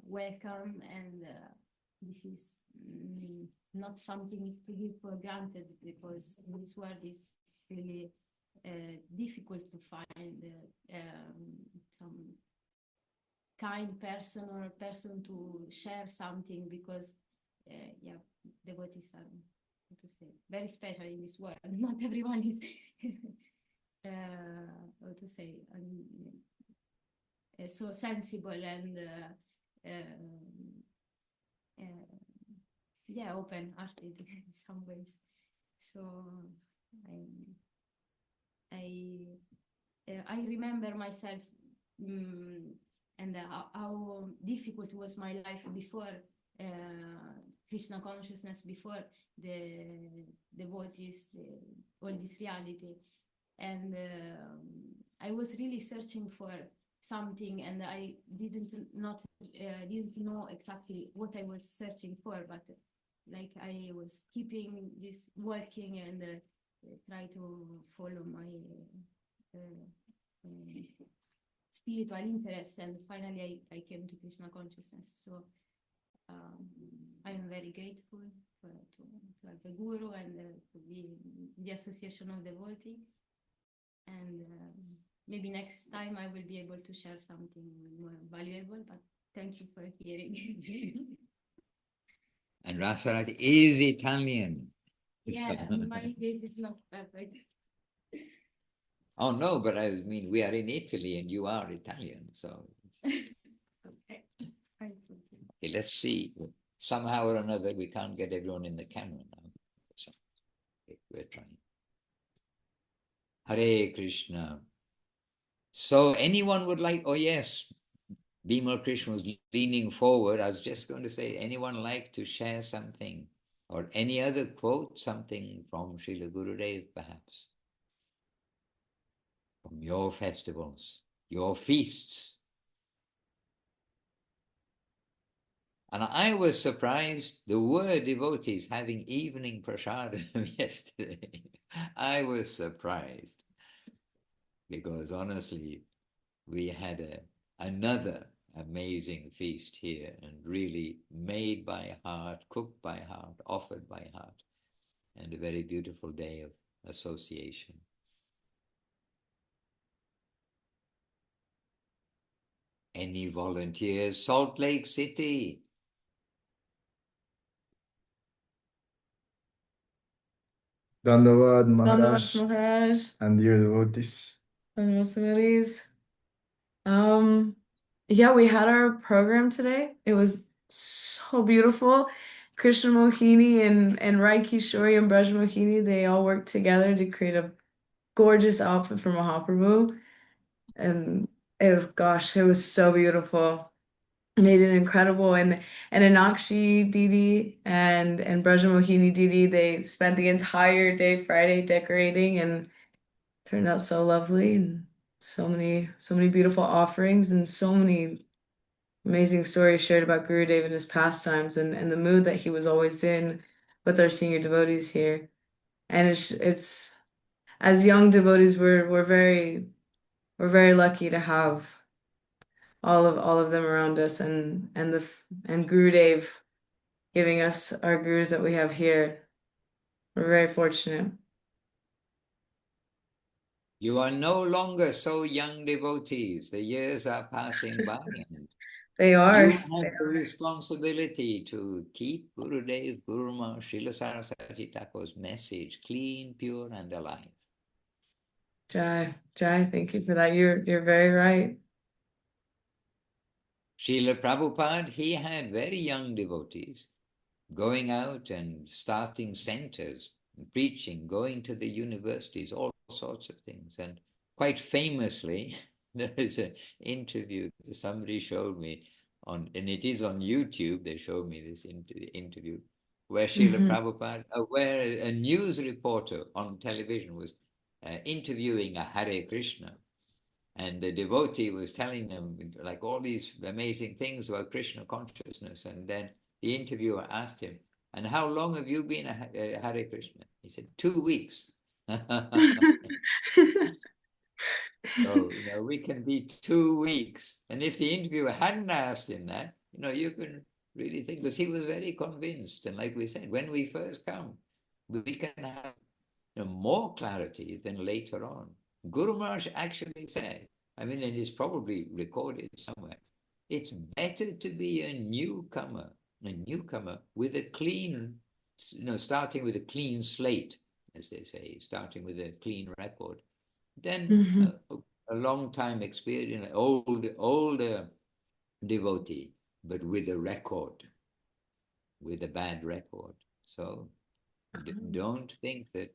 welcome, and this is not something to give for granted, because this world is really difficult to find some kind person or a person to share something, because yeah, devotees are, how to say, very special in this world. Not everyone is how to say, so sensible and yeah, open-hearted in some ways. So I remember myself, and how difficult was my life before Krishna consciousness, before the devotees, all this reality. And I was really searching for something, and I didn't know exactly what I was searching for, but like I was keeping this walking and try to follow my spiritual interests, and finally I came to Krishna consciousness. So I am very grateful to have a guru and to be in the association of devotee. And maybe next time I will be able to share something more valuable, but thank you for hearing. And Rasarati is Italian. Yeah, my English is not perfect. Oh no, but I mean, we are in Italy and you are Italian, so. Okay. Okay, let's see. Somehow or another, we can't get everyone in the camera now. So, okay, we're trying. Hare Krishna. So anyone would like, oh yes, Bimal Krishna was leaning forward. I was just going to say, anyone like to share something or any other quote, something from Srila Gurudev perhaps? From your festivals, your feasts. And I was surprised, the word devotees having evening prasadam yesterday. I was surprised because honestly, we had another amazing feast here, and really made by heart, cooked by heart, offered by heart, and a very beautiful day of association. Any volunteers? Salt Lake City. Dandavad Dandavad Maharaj Maharaj. and dear devotees. And yeah, we had our program today. It was so beautiful. Krishna Mohini and Rai Kishori and Braj Mohini, they all worked together to create a gorgeous outfit for Mahaprabhu. And gosh, it was so beautiful. And they did incredible. And Anakshi Didi and Braj Mohini Didi, they spent the entire day Friday decorating, and turned out so lovely, and so many beautiful offerings, and so many amazing stories shared about Gurudev and his pastimes, and the mood that he was always in with our senior devotees here. And it's as young devotees, we're very lucky to have all of them around us, and Gurudev giving us our gurus that we have here. We're very fortunate. You are no longer so young devotees. The years are passing by, and They are. you have the responsibility to keep Gurudev, Guruma, Srila Saraswati Thakur's message clean, pure, and alive. Jai, thank you for that. You're very right. Srila Prabhupada, he had very young devotees going out and starting centers, preaching, going to the universities, all sorts of things. And quite famously, there is an interview that somebody showed me on, and it is on YouTube, they showed me this interview, where Srila Prabhupada, where a news reporter on television was interviewing a Hare Krishna. And the devotee was telling them like all these amazing things about Krishna consciousness. And then the interviewer asked him, and how long have you been a Hare Krishna? He said, 2 weeks. So, we can be 2 weeks. And if the interviewer hadn't asked him that, you can really think, because he was very convinced. And like we said, when we first come, we can have more clarity than later on. Guru Maharaj actually said, and it's probably recorded somewhere, It's better to be a newcomer with a clean, starting with a clean slate, as they say, starting with a clean record, than a long time experience, older devotee, but with a record, with a bad record. So don't think that,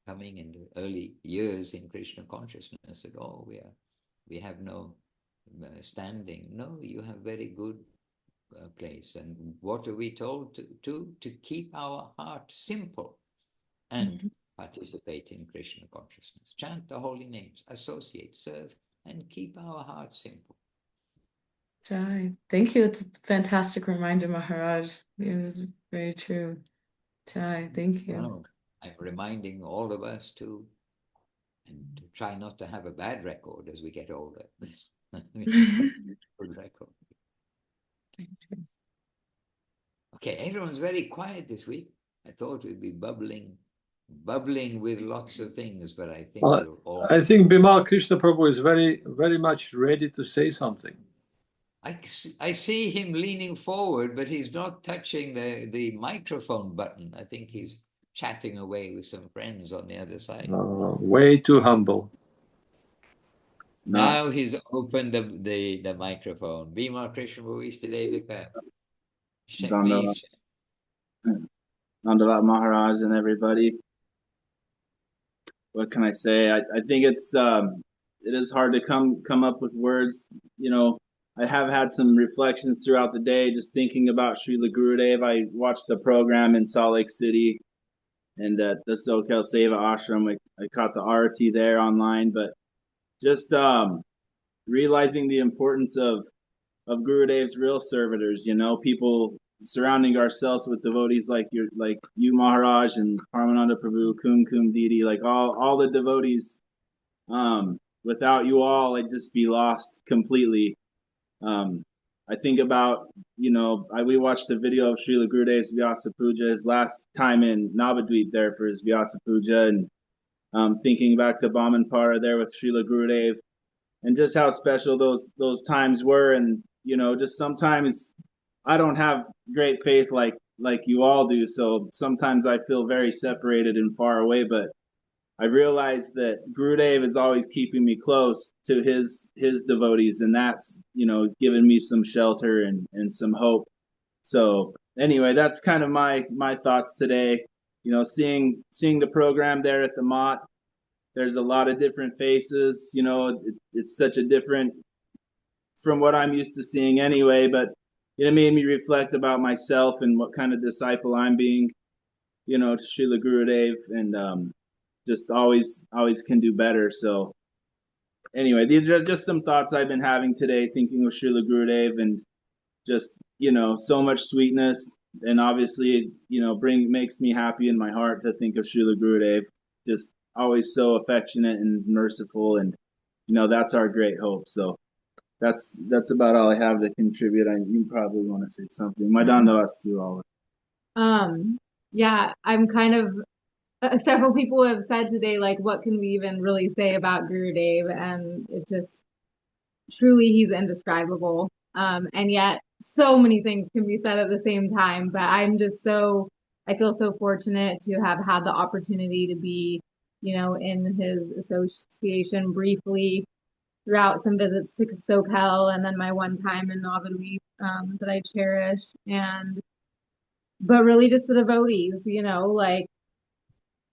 coming in the early years in Krishna consciousness at all, we have no standing. No, you have very good place. And what are we told to do? To keep our heart simple and participate in Krishna consciousness. Chant the holy names, associate, serve, and keep our heart simple. Jai, thank you. It's a fantastic reminder, Maharaj. It was very true. Jai, thank you. Well, I'm reminding all of us to try not to have a bad record as we get older. Good record. Okay, everyone's very quiet this week. I thought we'd be bubbling with lots of things, but I think we're all... I think Bimal Krishna Prabhu is very, very much ready to say something. I see him leaning forward, but he's not touching the microphone button. I think he's chatting away with some friends on the other side. Way too humble. Now he's opened the microphone. Bhima Krishna Devika. Dandavat Maharaj and everybody. What can I say? I think it is hard to come up with words. I have had some reflections throughout the day, just thinking about Srila Gurudev. I watched the program in Salt Lake City and at the Sokel Seva Ashram. I caught the arati there online, but just realizing the importance of Gurudev's real servitors, people surrounding ourselves with devotees like you Maharaj and Paramananda Prabhu, Kumkum Didi, like all the devotees. Without you all, I'd just be lost completely. I think about, we watched a video of Srila Gurudev's Vyasa Puja, his last time in Navadvip there for his Vyasa Puja, and thinking back to Bamanpara there with Srila Gurudev, and just how special those times were. And, just sometimes I don't have great faith like you all do, so sometimes I feel very separated and far away, but I realized that Gurudev is always keeping me close to his devotees, and that's, given me some shelter and some hope. So anyway, that's kind of my thoughts today. Seeing the program there at the Mott, there's a lot of different faces. It's such a different from what I'm used to seeing anyway, but it made me reflect about myself and what kind of disciple I'm being, to Srila Gurudev, and just always can do better. So anyway, these are just some thoughts I've been having today, thinking of Srila Gurudev, and just, so much sweetness, and obviously, makes me happy in my heart to think of Srila Gurudev, just always so affectionate and merciful, and, that's our great hope. So that's about all I have to contribute. You probably want to say something. My dandavats to you all. Yeah, I'm kind of several people have said today, like, what can we even really say about Gurudev? And it just, truly, he's indescribable. And yet so many things can be said at the same time. But I feel so fortunate to have had the opportunity to be, in his association briefly throughout some visits to Sokel, and then my one time in Navadvip that I cherish. But really just the devotees, like,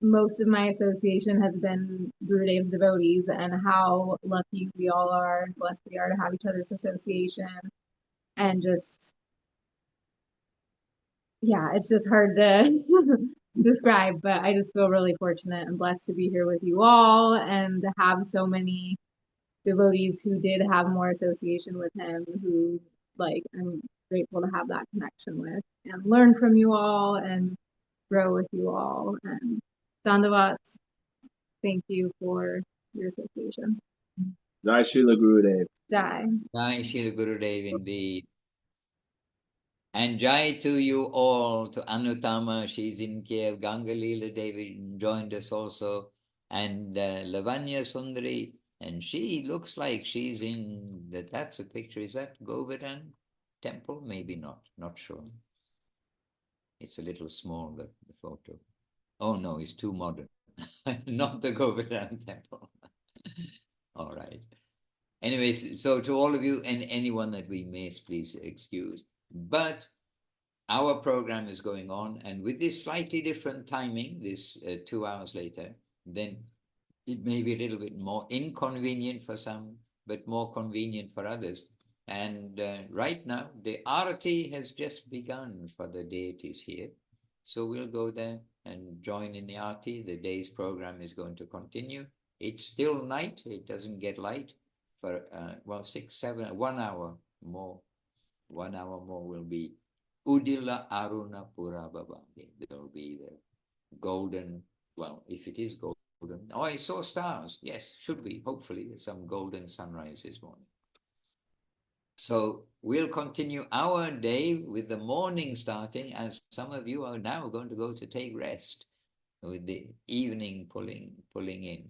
most of my association has been Gurudev's devotees, and how lucky we all are, blessed we are to have each other's association. And just, yeah, it's just hard to describe, but I just feel really fortunate and blessed to be here with you all, and to have so many devotees who did have more association with him, who, like, I'm grateful to have that connection with, and learn from you all and grow with you all. And Dandavats, thank you for your association. Jai Srila Gurudev. Jai. Jai Srila Gurudev indeed. And Jai to you all, to Anutama, she's in Kiev, Ganga Leela Devi joined us also, and Lavanya Sundari, And she looks like she's in that's a picture. Is that Govardhan temple? Maybe not. Not sure. It's a little small, the photo. Oh no, it's too modern. Not the Govardhan temple. All right. Anyways, so to all of you and anyone that we missed, please excuse. But our program is going on, and with this slightly different timing, this 2 hours later, then it may be a little bit more inconvenient for some, but more convenient for others. And right now, the Arati has just begun for the deities here. So we'll go there and join in the Arati. The day's program is going to continue. It's still night. It doesn't get light for, 6, 7, 1 hour more. 1 hour more will be Udila Aruna Pura Babandi. There will be the golden, well, if it is golden. Oh, I saw stars. Yes, should be. Hopefully, there's some golden sunrise this morning. So we'll continue our day with the morning starting, as some of you are now going to go to take rest, with the evening pulling in.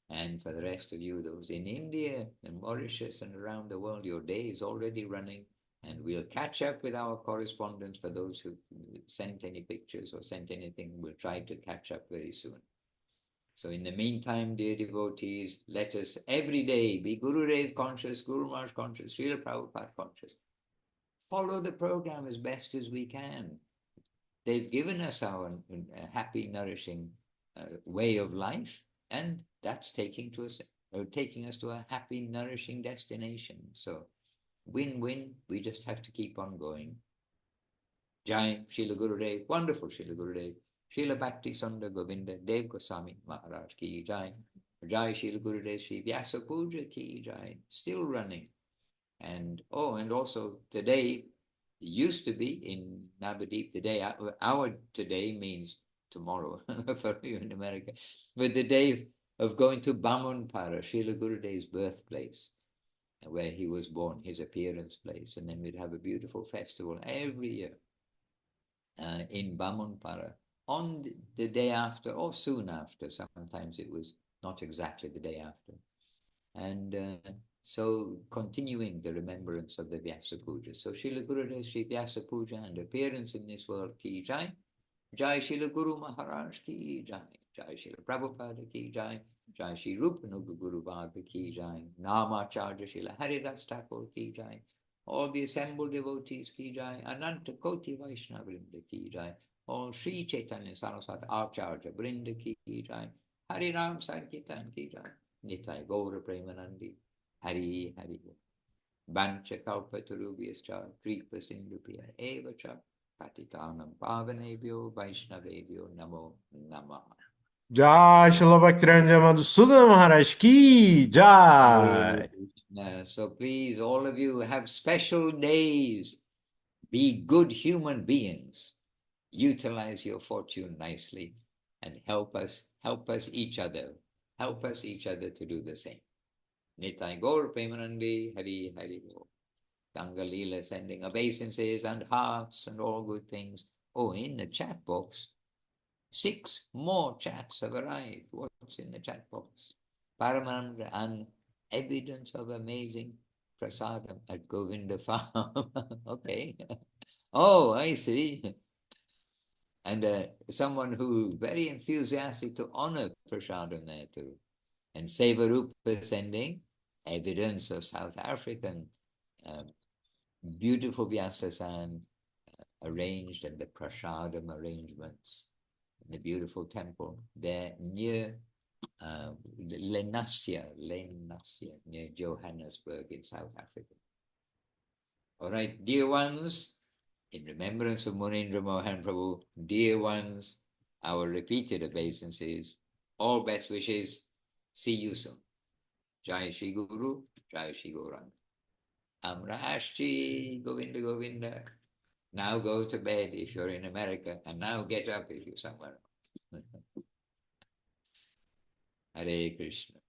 And for the rest of you, those in India and Mauritius and around the world, your day is already running. And we'll catch up with our correspondence. For those who sent any pictures or sent anything, we'll try to catch up very soon. So in the meantime, dear devotees, let us every day be Gurudev conscious, Guru Maharaj conscious, Srila Prabhupada conscious. Follow the program as best as we can. They've given us our happy, nourishing way of life, and that's taking us to a happy, nourishing destination. So win-win, we just have to keep on going. Jai, Srila Gurudev, wonderful Srila Gurudev. Srila Bhakti Sundar Govinda, Dev-Goswami Maharaj ki jai. Jai Srila Gurudev, Sri Vyasa Puja ki jai. Still running. And also today, used to be in Navadip, the day, our today means tomorrow for you in America, but the day of going to Bamunpara, Srila Gurudev's birthplace, where he was born, his appearance place. And then we'd have a beautiful festival every year in Bamunpara. On the day after or soon after, sometimes it was not exactly the day after. And so continuing the remembrance of the Vyasa Puja. So Srila Gurudev Sri Vyasa Puja and appearance in this world ki jai. Jai Srila Guru Maharaj ki jai. Jai Srila Prabhupada ki jai. Jai Sri Rupanuga Guru Bhaga ki jai. Namacharya Srila Haridas Thakur ki jai. All the assembled devotees ki jai. Ananta Koti Vaishnava Vrinda ki jai. All Sri Chaitanya Saraswati Acharya Vrinda ki jai. Hari Ram Sankirtan ki jai. Nitai Gaura Premanandi. Hari Hari. Bancha Kalpatarubhyascha Kripa Sindhupya Evacha Patitanam Pavanebhyo Vaishnavebhyo Namo Namah. Jai Srila Bhaktiranja Madhusudan Maharaj ki jai. So please, all of you have special days. Be good human beings. Utilize your fortune nicely and help us each other. Help us each other to do the same. Nitai Gaur Premanandi Hari Hari Bo. Ganga Leela sending obeisances and hearts and all good things. Oh, in the chat box, 6 more chats have arrived. What's in the chat box? Paramananda and evidence of amazing prasadam at Govinda Farm. Okay. Oh, I see. And someone who very enthusiastic to honor prasadam there too. And Sevarupa sending evidence of South African beautiful Vyasasan arranged, and the prasadam arrangements in the beautiful temple there near Lenasia, near Johannesburg in South Africa. All right, dear ones, in remembrance of Munindra Mohan Prabhu, dear ones, our repeated obeisances, all best wishes. See you soon. Jai Shri Guru, Jai Shri Gauranga. Amrashchi Govinda Govinda. Now go to bed if you're in America, and now get up if you're somewhere else. Hare Krishna.